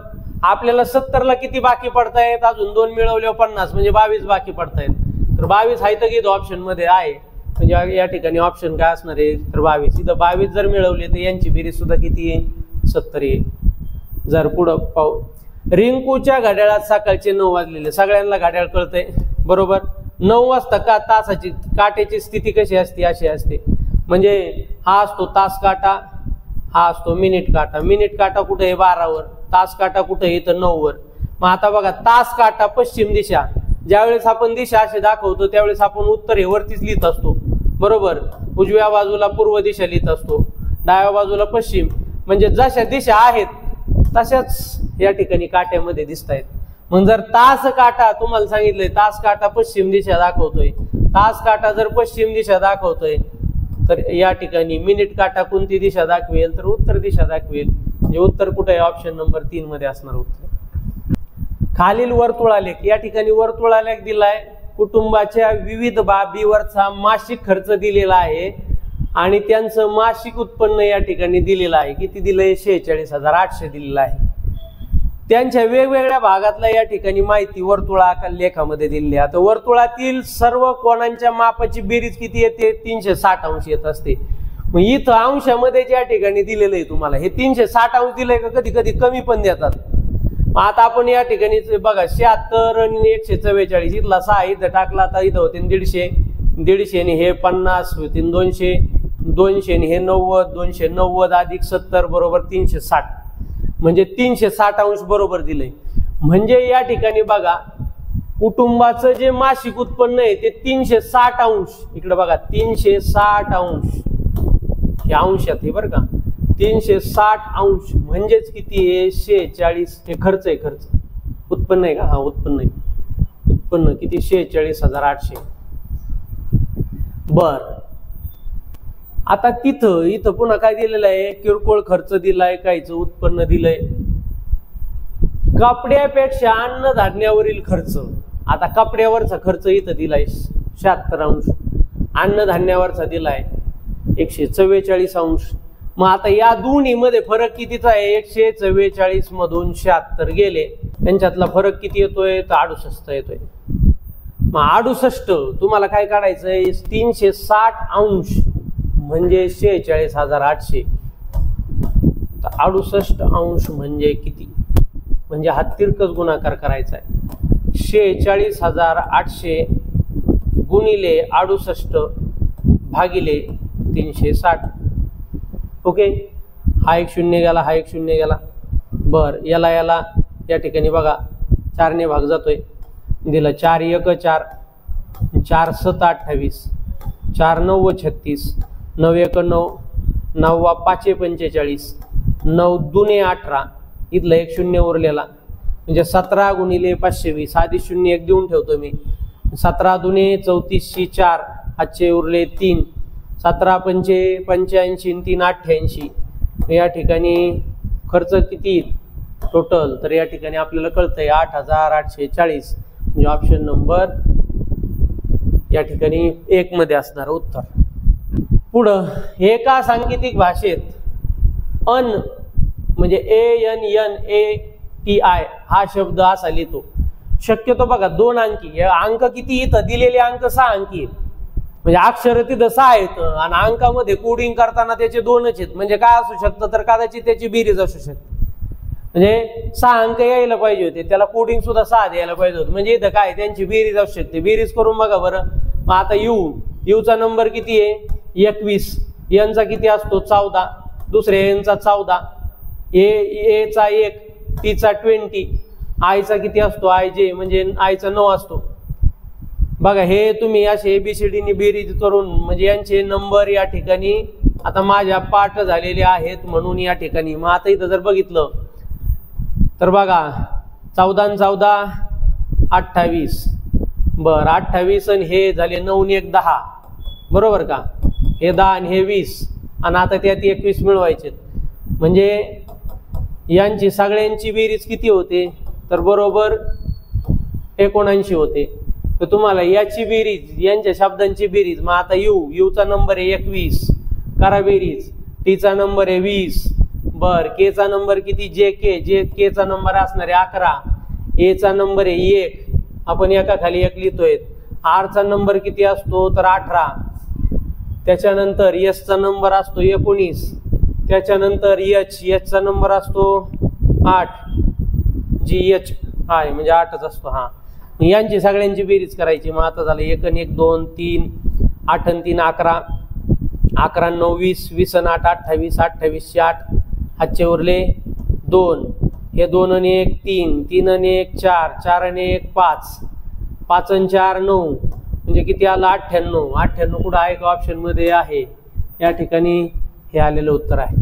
आपल्याला 70ला किती बाकी पडतायत, अजून 2 मिळवले 50 म्हणजे 22 बाकी पडतायत. तर 22 आहे तर घेतो ऑप्शन मध्ये आहे, म्हणजे या ठिकाणी ऑप्शन काय असणार आहे तर 22. इथं 22 जर मिळवले तर यांची बेरीज सुद्धा किती आहे 70 आहे. जर पुढं पाहू, रिंकूच्या घड्याळात सकाळचे 9 वाजलेले, सगळ्यांना घड्याळ कळतंय बरोबर. 9 वाजता का तासाची काट्याची स्थिती कशी असते, अशी असते. म्हणजे हा असतो तास काटा, हा असतो मिनिट काटा. मिनिट काटा कुठे आहे 12 वर, तास काटा कुठे आहे तर 9 वर. मग आता बघा तास काटा पश्चिम दिशा, ज्यावेळेस आपण दिशा असे दाखवतो त्यावेळेस आपण उत्तर हे वरतीच लिहित असतो बरोबर. उजव्या बाजूला पूर्व दिशा लिहित असतो, डाव्या बाजूला पश्चिम. म्हणजे जशा दिशा आहेत तशाच या ठिकाणी काट्यामध्ये दिसत आहेत. मग जर तास काटा तुम्हाला सांगितलंय, तास काटा पश्चिम दिशा दाखवतोय, तास काटा जर पश्चिम दिशा दाखवतोय तर या ठिकाणी मिनिट काटा कोणती दिशा दाखवेल तर उत्तर दिशा दाखवेल. म्हणजे उत्तर कुठे आहे, ऑप्शन नंबर 3 मध्ये असणार उत्तर. खालील वर्तुळालेख, या ठिकाणी वर्तुळालेख दिलाय, कुटुंबाच्या विविध बाबीवरचा मासिक खर्च दिलेला आहे आणि त्यांचं मासिक उत्पन्न या ठिकाणी दिलेलं आहे. किती दिलंय 46,800 दिलेलं आहे. त्यांच्या वेगवेगळ्या भागातला या ठिकाणी माहिती वर्तुळालेखामध्ये दिलेली आहे. आता वर्तुळातील सर्व कोणांच्या मापाची बेरीज किती येते 360 अंश येत असते. मग इथं अंशामध्ये ज्या ठिकाणी दिलेलं आहे तुम्हाला हे 360 अंश दिलंय का, कधी कधी कमी पण देतात. आता आपण या ठिकाणी बघा 76 आणि 144, इथला 6 इथं टाकला तर इथं होते 150, 150 आणि हे 50 होते 200, 200 हे 90, 290 अधिक 70 बरोबर 360, म्हणजे 360 अंश बरोबर दिलंय. म्हणजे या ठिकाणी बघा कुटुंबाचं जे मासिक उत्पन्न आहे ते 360 अंश, इकडे बघा 360 अंश, हे अंशात हे बरं का, 360 अंश म्हणजेच किती आहे 46. हे खर्च आहे, खर्च उत्पन्न आहे का, हा उत्पन्न आहे, उत्पन्न किती 46,800. बर आता इथं पुन्हा काय दिलेलं आहे, किरकोळ खर्च दिलाय, कायचं उत्पन्न दिलंय. कपड्यापेक्षा अन्नधान्यावरील खर्च, आता कपड्यावरचा खर्च इथं दिलाय 76 अंश, अन्नधान्यावरचा दिलाय 144 अंश. मग आता या दोन्ही मध्ये फरक कितीचा आहे, 144 मधून 76 गेले, त्यांच्यातला फरक किती येतोय तर 68 येतोय. मग 68 तुम्हाला काय काढायचंय, 360 अंश म्हणजे 46,800. तर 68 अंश म्हणजे किती, म्हणजे हा तिरकस गुणाकार करायचा आहे. 46,800 गुणिले 68 भागिले 360. ओके, हा एक शून्य गेला, हा एक शून्य गेला. बर याला या ठिकाणी बघा 4 ने भाग जातोय, दिला 4 1 4, 4 7 28, 4 9 36, 9 1 9, 9 5 45, 9 2 18, इथला एक शून्य उरलेला, म्हणजे 17 गुणिले 520, आधी शून्य एक देऊन ठेवतो मी. 17 दुने 34 4, आजचे उरले 3, 17 पंचे 85, 3 88. या ठिकाणी खर्च किती टोटल, तर या ठिकाणी आपल्याला कळतंय 8,840, म्हणजे ऑप्शन नंबर या ठिकाणी 1 मध्ये असणार उत्तर. पुढं एका सांकेतिक भाषेत अन म्हणजे ANNATI हा शब्द असा लिहितो. शक्यतो बघा 2 अंकी, अंक किती इथं दिलेले अंक 6 अंकी, म्हणजे अक्षर तिथं 6 आहेत आणि अंकामध्ये कोडिंग करताना त्याचे 2च आहेत. म्हणजे काय असू शकतं तर कदाचित त्याची बेरीज असू शकते, म्हणजे 6 अंक यायला पाहिजे होते, त्याला कोडिंग सुद्धा 6 द्यायला पाहिजे होतं. म्हणजे इथं काय त्यांची बेरीज असू शकते. बेरीज करून बघा बरं. मग आता यूचा नंबर किती आहे 21, यांचा किती असतो 14, दुसऱ्या यांचा 14, एचा 1, टीचा 20, आयचा किती असतो IJ म्हणजे आयचा 9 असतो. बघा हे तुम्ही असे ABCD नी बेरीज करून, म्हणजे यांचे नंबर या ठिकाणी आता माझ्या पाठ झालेले आहेत म्हणून या ठिकाणी. मग आता इथं जर बघितलं तर बघा 14 आणि 14 28, बर 28 आणि हे झाले 9 आणि 1 10, बरोबर का, हे 10 आणि हे 20, आणि आता त्यात 21 मिळवायचे. म्हणजे यांची सगळ्यांची बेरीज किती होते तर बरोबर 79 होते. तर तुम्हाला याची बेरीज, यांच्या शब्दांची बेरीज, मग आता यूचा नंबर आहे 21, करा बेरीज, टीचा नंबर आहे 20, बर केचा नंबर किती केचा नंबर असणार आहे 11, एचा नंबर आहे 1, आपण एका खाली 1 लिहितोय. आरचा नंबर किती असतो तर 18, त्याच्यानंतर एसचा नंबर असतो 19, त्याच्यानंतर एचचा नंबर असतो 8, GH आहे म्हणजे 8च असतो. हा यांची सगळ्यांची बेरीज करायची. मग आता झालं 1 आणि 1 2 3, 8 आणि 3 11, 11 आणि 9 20, 20 आणि 8 28, 28 8, हातचे उरले 2, हे 2 आणि 1 3, 3 आणि 1 4, 4 आणि 1 5, 5 आणि 4 9, म्हणजे किती आलं 98. 98 कुठं आहे का ऑप्शन मध्ये आहे, या ठिकाणी हे आलेलं उत्तर आहे.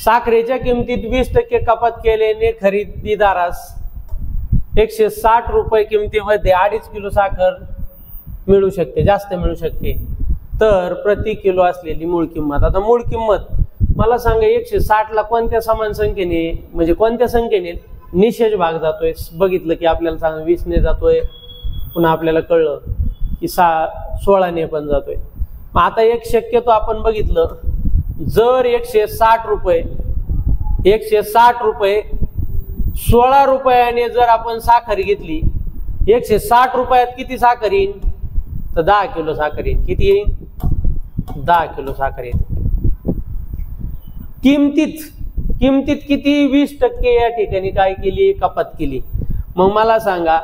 साखरेच्या किमतीत 20% कपात केल्याने खरेदीदारास 160 रुपये किमतीमध्ये 2.5 किलो साखर मिळू शकते, जास्त मिळू शकते. तर प्रति किलो असलेली मूळ किंमत, आता मूळ किंमत मला सांगा 160 ला कोणत्या समान संख्येने, म्हणजे कोणत्या संख्येने निशेष भाग जातोय. बघितलं की आपल्याला सांगा 20 ने जातोय, पुन्हा आपल्याला कळलं की 16 ने पण जातोय. मग आता एक शक्यतो आपण बघितलं, जर 160 रुपये 16 रुपयाने जर आपण साखर घेतली, 160 रुपयात किती साखर येईल तर 10 किलो साखर येईल. किती येईल 10 किलो साखर येईल. किमतीत किती 20% या ठिकाणी काय केली कपात केली. मग मला सांगा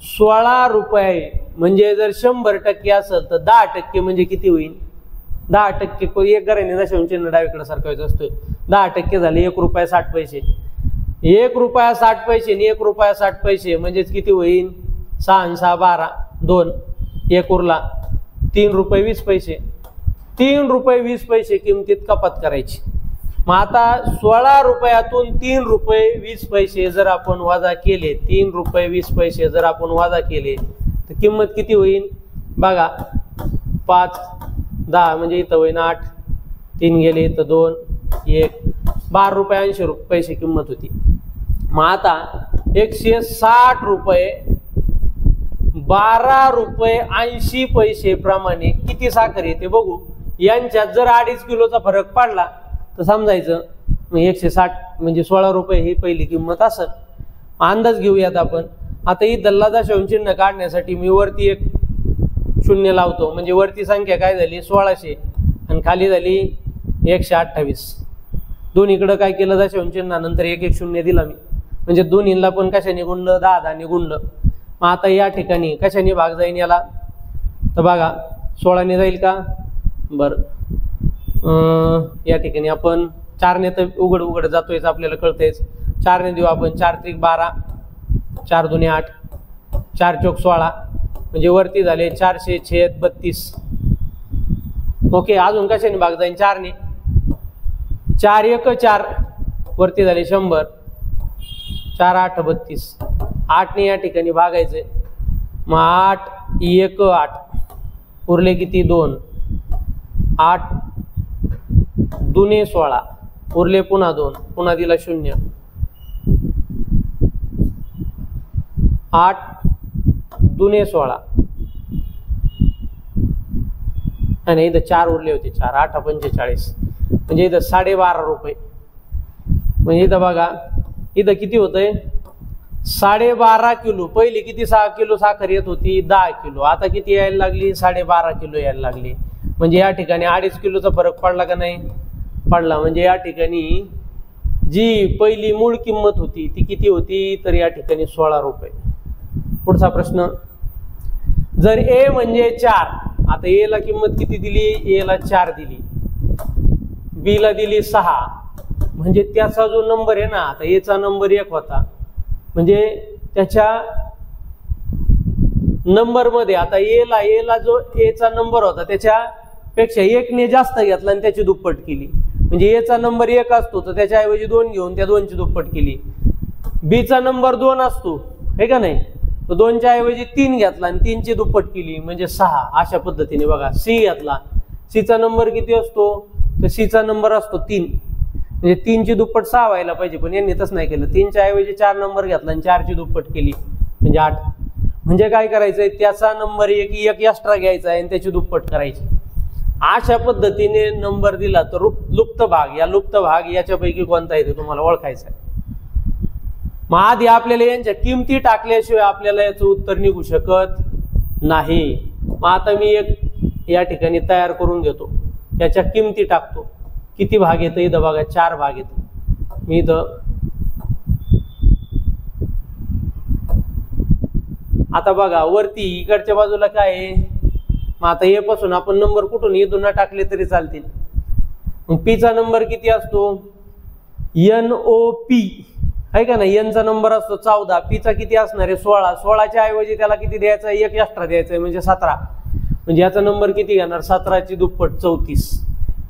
16 रुपये म्हणजे जर 100% असेल तर 10% म्हणजे किती होईल 10% एक घराने दशांश चिन्ह डावीकडे सरकवायचं असतोय. 10% झाले 1 रुपया 60 पैसे. 1 रुपया 60 पैसे आणि 1 रुपया 60 पैसे म्हणजेच किती होईल? 6 आणि 6 12, 2 1 उरला 3 रुपये 20 पैसे. 3 रुपये 20 पैसे किमतीत कपात करायची. मग आता 16 रुपयातून 3 रुपये 20 पैसे जर आपण वजा केले, 3 रुपये 20 पैसे जर आपण वजा केले तर किंमत किती होईल बघा. 5 10 म्हणजे इथं होईन 8, 3 गेले इथं 2 1, 12 रुपये 80 पैसे किंमत होती. मग आता 160 रुपये 12 रुपये 80 पैसे प्रमाणे किती साखर येते बघू. यांच्यात जर 2.5 किलोचा फरक पडला तर समजायचं मग 160 म्हणजे 16 रुपये ही पहिली किंमत असेल. अंदाज घेऊयात आपण. आता ही दल्ला दशांश चिन्ह काढण्यासाठी मी वरती एक 0 लावतो. म्हणजे वरती संख्या काय झाली 1600 आणि खाली झाली 128. दोन्हीकडे काय केलं दशांश चिन्हानंतर 1 1 0 दिला मी. म्हणजे दोन्हीला पण कशाने गुणलं 10 10 ने गुणलं. मग आता या ठिकाणी कशाने भाग जाईन याला तर बघा 16 ने जाईल का बरं. या ठिकाणी आपण 4 ने तर उघड जातोय आपल्याला कळतेच. 4 ने देऊ आपण. 4 त्रिक 12, 4 दुने 8, 4 चौक 16 म्हणजे वरती झाले 400/32. ओके. अजून कशाने भाग जाईन 4 ने. 4 1 4 वरती झाले 100, 4 8 32. 8 ने या ठिकाणी भागायचे. मग 8 1 8 उरले किती 2. 8 दुने 16 उरले पुन्हा 2, पुन्हा दिला 0. 8 दुने 16 आणि इथं 4 उरले होते 4 8 45 म्हणजे इथं 12.5 रुपये. म्हणजे इथं बघा इथं किती होतंय 12.5 किलो. पहिली किती 6 किलो साखर येत होती 10 किलो. आता किती यायला लागली 12.5 किलो यायला लागली. म्हणजे या ठिकाणी 2.5 किलोचा फरक पडला का नाही पडला. म्हणजे या ठिकाणी जी पहिली मूळ किंमत होती ती किती होती तर या ठिकाणी 16 रुपये. पुढचा प्रश्न. जर ए म्हणजे 4. आता ए ला किंमत किती दिली ए ला 4 दिली, बी ला दिली 6. म्हणजे त्याचा जो नंबर आहे ना आता ए चा नंबर 1 होता. म्हणजे त्याच्या नंबर मध्ये आता ए ला जो ए चा नंबर होता त्याच्यापेक्षा 1 ने जास्त घेतला आणि त्याची दुप्पट केली. म्हणजे ए चा नंबर 1 असतो तर त्याच्याऐवजी 2 घेऊन त्या 2 ची दुप्पट केली. बी चा नंबर 2 असतो हे का नाही तर 2 च्या ऐवजी 3 घेतला आणि 3 ची दुप्पट केली म्हणजे 6. अशा पद्धतीने बघा सी घेतला. सी चा नंबर किती असतो तर सी चा नंबर असतो 3. म्हणजे 3 ची दुप्पट 6 व्हायला पाहिजे पण यांनी तसं नाही केलं. 3 च्या ऐवजी 4 नंबर घेतला आणि 4 ची दुप्पट केली म्हणजे 8. म्हणजे काय करायचंय त्याचा नंबर 1 एक्स्ट्रा घ्यायचा आहे आणि त्याची दुप्पट करायची. अशा पद्धतीने नंबर दिला तर लुप्त भाग. या लुप्त भाग याच्यापैकी कोणता आहे ते तुम्हाला ओळखायचा आहे. मग आधी आपल्याला यांच्या किमती टाकल्याशिवाय आपल्याला याचं उत्तर निघू शकत नाही. मग आता मी एक या ठिकाणी तयार करून घेतो. याच्या किमती टाकतो. किती भाग येतं इथं बघा 4 भाग येतं. मी इथं आता बघा वरती इकडच्या बाजूला काय आहे. मग आता ए पासून आपण नंबर कुठून इथून न टाकले तरी चालतील. मग पी चा नंबर किती असतो NOP आहे का नाही. एन चा नंबर असतो 14. पी चा किती असणार आहे 16. 16च्या ऐवजी त्याला किती द्यायचं 1 एक्स्ट्रा द्यायचं म्हणजे 17. म्हणजे याचा नंबर किती घेणार 17 ची दुप्पट 34.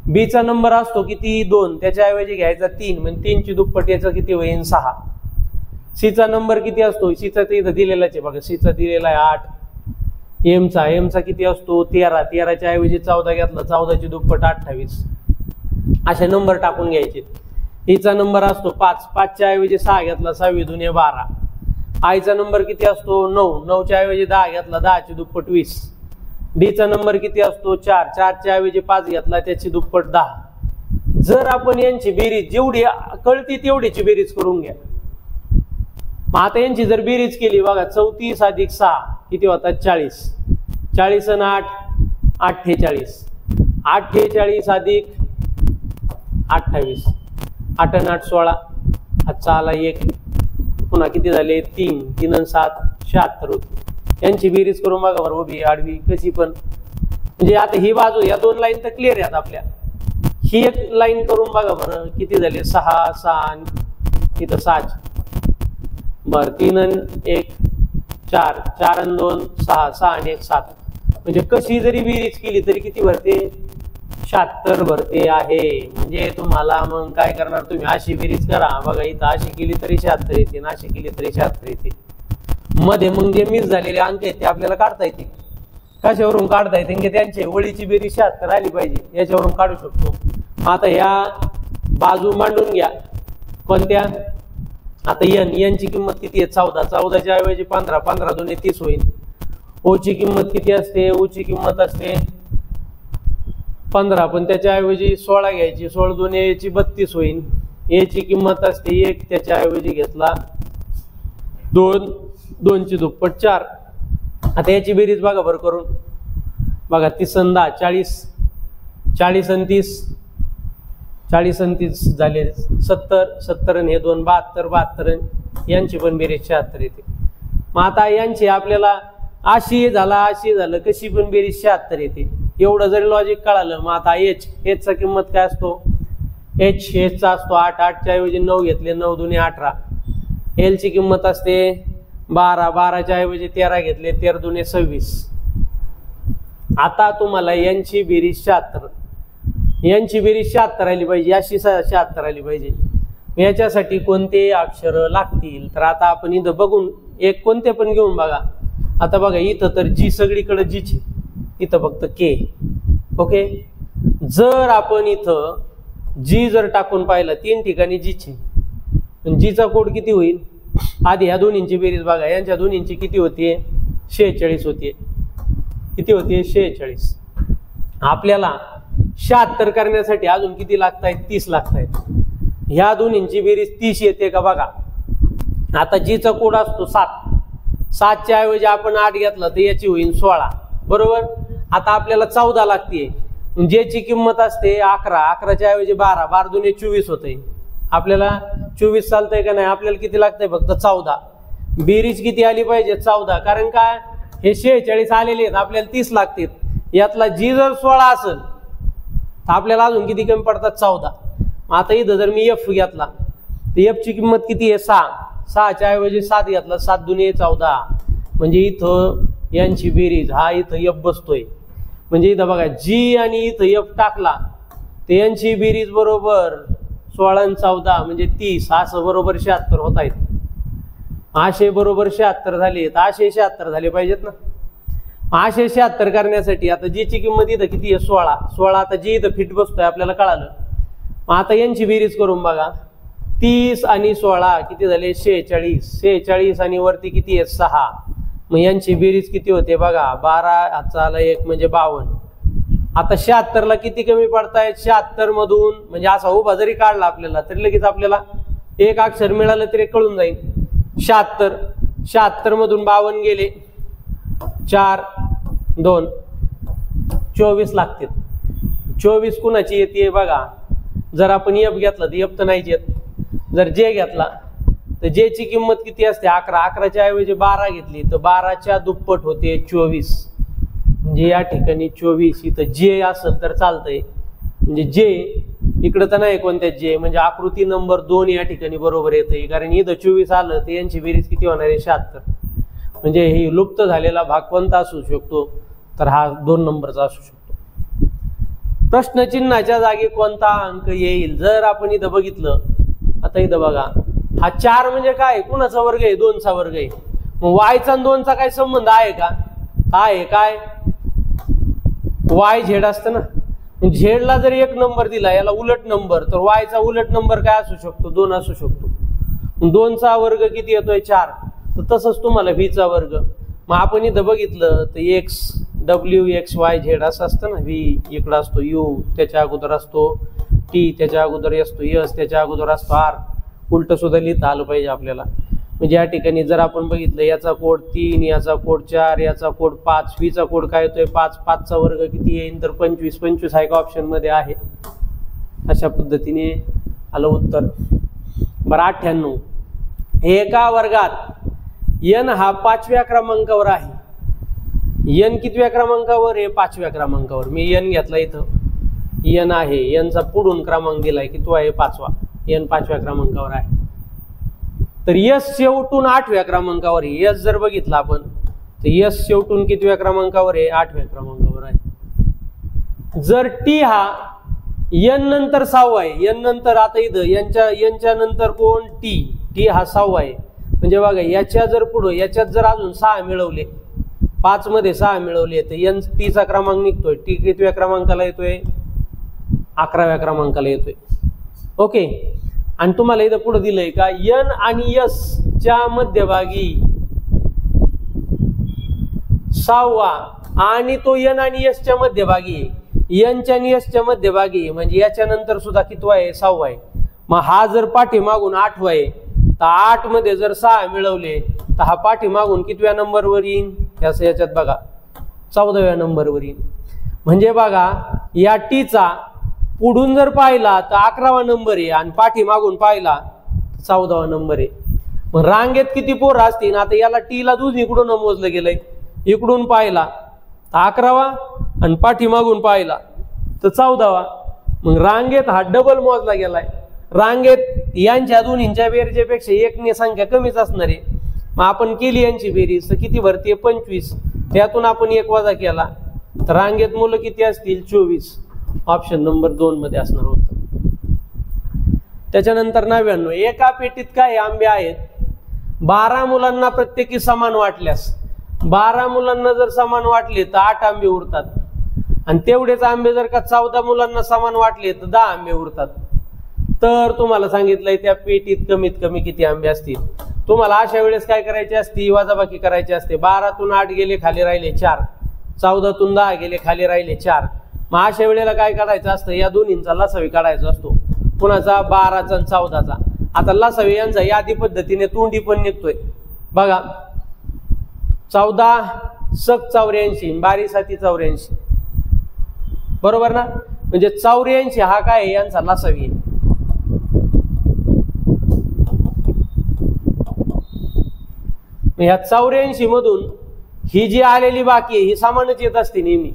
बी चा नंबर असतो किती 2. त्याच्या ऐवजी घ्यायचा 3 म्हणजे 3 ची दुप्पट याचा किती होईल 6. सी चा नंबर किती असतो सी चा इथं दिलेलाच आहे बघा. सी चा दिलेला आहे 8. एम चा किती असतो 13. 13च्या ऐवजी 14 घेतला 14 ची दुप्पट 28. असे नंबर टाकून घ्यायचे. ईचा नंबर असतो 5. 5 च्या ऐवजी 6 घेतला 6 दुने 12. आयचा नंबर किती असतो 9. 9 च्या ऐवजी 10 घेतला 10 ची दुप्पट 20. डी चा नंबर किती असतो 4. 4 च्या ऐवजी 5 घेतला त्याची दुप्पट 10. जर आपण यांची बेरीज जेवढी कळती तेवढीची बेरीज करून घ्या. मग आता यांची जर बेरीज केली बघा 34 अधिक 6 किती होतात 40. 40 आणि 8 48. 48 अधिक 28. 8 आणि 8 16. हातचा आला 1. पुन्हा किती झाले 3. 3 आणि 7 76 होती. यांची बेरीज करून बघा बरं उभी आडवी कशी पण म्हणजे आता ही बाजू या दोन लाईन तर क्लिअर आहेत आपल्या. ही एक लाईन करून बघा बरं किती झाले 6 6 इथं 6 बर 3 आणि 1 4 4 आणि 2 6 6 आणि 1 7 म्हणजे कशी जरी बेरीज केली तरी किती भरते 76 भरते आहे. म्हणजे तुम्हाला मग काय करणार तुम्ही अशी बेरीज करा बघा इथं अशी केली तरी 76 येते आणि अशी केली तरी 76 येते. मध्ये मग जे मिस झालेले अंक आहेत ते आपल्याला काढता येते. कशावरून काढता येते की त्यांची वळीची बेरीज 76 आली पाहिजे याच्यावरून काढू शकतो. आता या बाजू मांडून घ्या कोणत्या. आता यांची किंमत किती आहे 14 14च्या ऐवजी 15 15 2 30 होईल. ओची किंमत किती असते ओची किंमत असते 15 पण त्याच्या ऐवजी 16 घ्यायची 16 2 याची 32 होईल. याची किंमत असते 1 त्याच्या ऐवजी घेतला 2 2 ची दुप्पट 4. आता याची बेरीज बघा बरं करून बघा 30 आणि 10 40 40 आणि 30 40 आणि 30 झाले 70 70 आणि हे 2 72 72 यांची पण बेरीज 76 येते. मग आता यांची आपल्याला अशी झालं कशी पण बेरीज 76 येते. एवढं जरी लॉजिक कळालं मग आता एच चा किंमत काय असतो एच चा असतो 8 8च्या ऐवजी 9 घेतले 9 2 18. एल ची किंमत असते 12 12च्या ऐवजी 13 घेतले 13 2 26. आता तुम्हाला यांची बेरीज 76 यांची बेरीज 76 आली पाहिजे अशी 76 आली पाहिजे. याच्यासाठी कोणते अक्षर लागतील तर आता आपण इथं बघून एक कोणते पण घेऊन बघा. आता बघा इथं तर जी सगळीकडे जीची इथं फक्त के. ओके जर आपण इथं जी जर टाकून पाहिलं 3 ठिकाणी जीची जीचा कोड किती होईल आधी ह्या दोन्हींची बेरीज बघा. यांच्या दोन्हींची किती होतीये 46 होतीये. किती होतीये 46. आपल्याला 76 करण्यासाठी अजून किती लागतायत 30 लागतायत. ह्या दोन्हींची बेरीज 30 येते का बघा. आता जीचा कोड असतो 7 7च्या ऐवजी आपण 8 घेतला तर याची होईल 16 बरोबर. आता आपल्याला 14 लागते ज्याची किंमत असते 11 11च्या ऐवजी 12 12 2 24 होते. आपल्याला 24 चालतंय का नाही आपल्याला किती लागतंय फक्त 14. बेरीज किती आली पाहिजे 14 कारण काय हे 46 आलेले आहेत आपल्याला 30 लागतात. यातला जी जर 16 असेल तर आपल्याला अजून किती कमी पडतात 14. आता इथं जर मी एफ घेतला तर एफ ची किंमत किती आहे 6 6च्या ऐवजी 7 घेतला 7 2 14 म्हणजे इथं यांची बेरीज हा इथं एफ बसतोय. म्हणजे इथं बघा जी आणि इथं एफ टाकला तर यांची बेरीज बरोबर 16 आणि 14 म्हणजे 30 असं बरोबर 76 होत आहेत. आशे बरोबर 76 झाले तर आशे 76 झाले पाहिजेत ना. आशे 76 करण्यासाठी आता जीची किंमत इथं किती आहे 16 16 आता जी इथं फिट बसतोय आपल्याला कळालं. आता यांची बेरीज करून बघा 30 आणि 16 किती झाले 46 46 आणि वरती किती आहे 6 मग यांची बेरीज किती होते बघा 12 हाताला 1 म्हणजे 52. आता 76 ला किती कमी पडतायत 76 मधून म्हणजे असा उभा जरी काढला आपल्याला तरी लगेच आपल्याला एक अक्षर मिळालं तरी कळून जाईल. 76 मधून 52 गेले 4 2 24 लागतील. 24 कुणाची येते बघा. जर आपण एफ घेतला तर एफ तर नाहीच येत. जर जे घेतला तर जे ची किंमत किती असते 11 11च्या ऐवजी 12 घेतली तर 12च्या दुप्पट होते 24. म्हणजे या ठिकाणी 24 इथं जे असेल तर चालतंय. म्हणजे जे इकडं तर नाही कोणत्या जे म्हणजे आकृती नंबर 2 या ठिकाणी बरोबर येते कारण इथं 24 आलं तर यांची बेरीज किती होणार आहे 76. म्हणजे ही लुप्त झालेला भाग कोणता असू शकतो तर हा 2 नंबरचा असू शकतो. प्रश्नचिन्हाच्या जागी कोणता अंक येईल जर आपण इथं बघितलं. आता इथं बघा हा 4 म्हणजे काय कुणाचा वर्ग आहे 2चा वर्ग आहे. मग वायचा आणि 2चा काय संबंध आहे का आहे काय वाय झेड असतं ना. झेडला जर 1 नंबर दिला याला उलट नंबर तर वायचा उलट नंबर काय असू शकतो 2 असू शकतो. 2चा वर्ग किती येतोय 4 तर तसंच तुम्हाला व्हीचा वर्ग. मग आपण इथं बघितलं तर x W x Y Z असं असतं ना. व्ही इकडं असतो यू त्याच्या अगोदर असतो टी त्याच्या अगोदर असतो यस त्याच्या अगोदर असतो आर. उलट सुद्धा लिहिता आलं पाहिजे आपल्याला. म्हणजे या ठिकाणी जर आपण बघितलं याचा कोड 3 याचा कोड 4 याचा कोड 5 व्हीचा कोड काय येतोय 5 5चा वर्ग किती येईल तर 25 25 हा एक ऑप्शन मध्ये आहे. अशा पद्धतीने आलं उत्तर. बरं 98 एका वर्गात n हा 5व्या क्रमांकावर आहे. एन कितव्या क्रमांकावर आहे? 5व्या क्रमांकावर. मी एन घेतला इथं, एन आहे, एनचा पुढून क्रमांक दिलाय की तो आहे 5वा, एन 5व्या क्रमांकावर आहे. तर यस शेवटून 8व्या क्रमांकावर आहे. यस जर बघितला आपण तर यस शेवटून कितव्या क्रमांकावर आहे? 8व्या क्रमांकावर आहे. जर टी हा एन नंतर 6वा आहे, एन नंतर आता इथं यांच्या नंतर कोण? टी. टी हा 6वा आहे. म्हणजे बघा याच्या जर पुढं याच्यात जर अजून 6 मिळवले, 5 मध्ये 6 मिळवले तर एन टीचा क्रमांक निघतोय. टी कितव्या क्रमांकाला येतोय? 11व्या क्रमांकाला येतोय. ओके. आणि तुम्हाला इथं पुढे दिलंय का एन आणि यस च्या मध्यभागी 6वा आणि तो एन आणि यस च्या मध्यभागी आहे. एनच्या आणि यसच्या मध्यभागी म्हणजे याच्या नंतर सुद्धा कितवा आहे? 6वा आहे. मग हा जर पाठीमागून 8वा आहे तर 8 मध्ये जर 6 मिळवले तर हा पाठीमागून कितव्या नंबरवर येईल? याच्यात बघा 14व्या नंबरवर येईल. म्हणजे बघा या टीचा पुढून जर पाहिला तर 11वा नंबर आहे आणि पाठीमागून पाहिला 14वा नंबर आहे. मग रांगेत किती पोरं असतील? आता याला टीला दुसरीकडून मोजलं गेलंय. इकडून पाहिला तर 11वा आणि पाठीमागून पाहिला तर 14वा. मग रांगेत हा डबल मोजला गेलाय. रांगेत यांच्या दोन्हींच्या बेरजेपेक्षा एकने संख्या कमीच असणार आहे. मग आपण केली यांची बेरीज तर किती भरतीये? 25. त्यातून आपण 1 वजा केला तर रांगेत मुलं किती असतील? 24. ऑप्शन नंबर 2 मध्ये असणार होतं. त्याच्यानंतर 99. एका पेटीत काय आंबे आहेत? 12 मुलांना प्रत्येकी समान वाटल्यास, 12 मुलांना जर समान वाटले तर 8 आंबे उरतात. आणि तेवढेच आंबे जर का 14 मुलांना समान वाटले तर 10 आंबे उरतात. तर तुम्हाला सांगितलंय त्या पेटीत कमीत कमी किती आंबे असतील. तुम्हाला अशा वेळेस काय करायचे असते? वजाबाकी करायची असते. 12तून 8 गेले खाली राहिले 4, 14तून 10 गेले खाली राहिले 4. मग अशा वेळेला काय काढायचं असतं? या दोन्हींचा लसावी काढायचा असतो. कुणाचा? 12चा आणि 14चा. आता लसावी यांचा यादी पद्धतीने तोंडी पण निघतोय बघा. 14 सक 84, 12 साती 84, बरोबर ना? म्हणजे 84 हा काय आहे? यांचा लसावी आहे. ह्या 84 मधून ही जी आलेली बाकी आहे ही समानच येत असते नेहमी.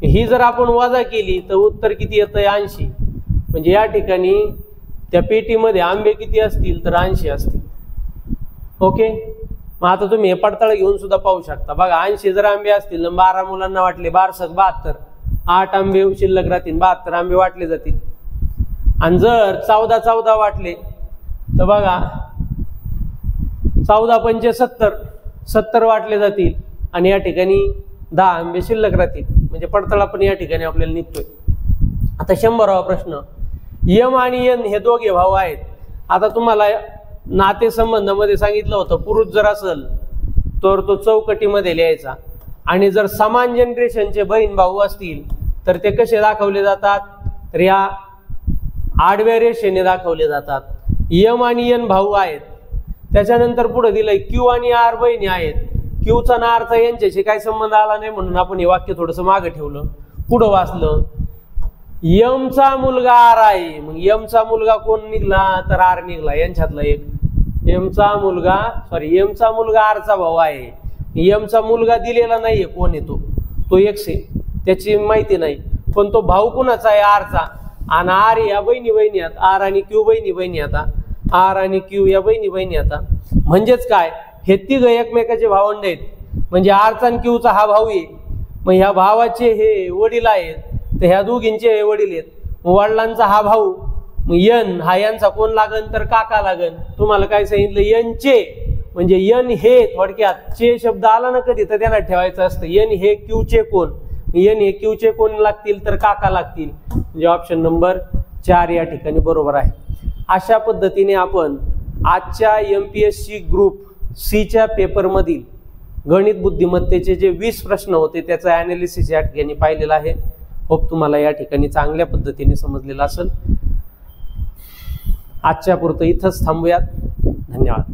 ही जर आपण वजा केली तर उत्तर किती येतंय? 80. म्हणजे या ठिकाणी त्या पेटीमध्ये आंबे किती असतील? तर 80 असतील. ओके. मग आता तुम्ही हे पडताळ घेऊन सुद्धा पाहू शकता. बघा 80 जर आंबे असतील 12 मुलांना वाटले, 12 सक 72, 8 आंबे शिल्लक राहतील, 72 आंबे वाटले जातील. आणि जर 14 वाटले तर बघा 14 पंचे 70, 70 वाटले जातील आणि या ठिकाणी 10 आंबे शिल्लक राहतील. म्हणजे पडताळा पण या ठिकाणी आपल्याला निघतोय. आता 100वा प्रश्न. यम आणि एन हे दोघे भाऊ आहेत. आता तुम्हाला नातेसंबंधामध्ये सांगितलं होतं पुरुष जर असेल तर तो चौकटीमध्ये लिहायचा. आणि जर समान जनरेशनचे बहीण भाऊ असतील तर ते कसे दाखवले जातात? तर या आडव्या रेषेने दाखवले जातात. यम आणि एन भाऊ आहेत. त्याच्यानंतर पुढे दिलंय क्यू आणि आर बहिणी आहेत. क्यूचा आणि आरचा यांच्याशी काही संबंध आला नाही म्हणून आपण हे वाक्य थोडस मागे ठेवलं. पुढं वाचलं यमचा मुलगा आर आहे. मग यमचा मुलगा कोण निघला? तर आर निघला. यांच्यातला एक यमचा मुलगा आरचा भाऊ आहे. यमचा मुलगा दिलेला नाहीये कोण येतो तो एक्स आहे, त्याची माहिती नाही. पण तो भाऊ कुणाचा आहे? आरचा. आणि आर या बहिणी आहेत. आर आणि क्यू बहिणी आता. आर आणि क्यू या बहिणी आता. म्हणजेच काय? हे तिघ एकमेकाचे भावंड आहेत. म्हणजे आरचा आणि क्यूचा हा भाऊ आहे. मग ह्या भावाचे हे वडील आहेत तर ह्या दोघींचे हे वडील आहेत. वडिलांचा हा भाऊ. मग यन हा यांचा कोण लागन? तर काका लागन. तुम्हाला काय सांगितलं? यनचे म्हणजे यन हे थोडक्यात चे शब्द आला ना कधी तर त्यांना ठेवायचं असतं. यन हे क्यूचे कोण? यन हे क्यूचे कोण लागतील? तर काका लागतील. म्हणजे ऑप्शन नंबर 4 या ठिकाणी बरोबर आहे. अशा पद्धतीने आपण आजच्या MPSC ग्रुप सीच्या पेपरमधील गणित बुद्धिमत्तेचे जे 20 प्रश्न होते त्याचं ॲनालिसिस या ठिकाणी पाहिलेलं आहे. होप तुम्हाला या ठिकाणी चांगल्या पद्धतीने समजलेलं असेल. आजच्या पुरतं इथंच थांबूयात. धन्यवाद.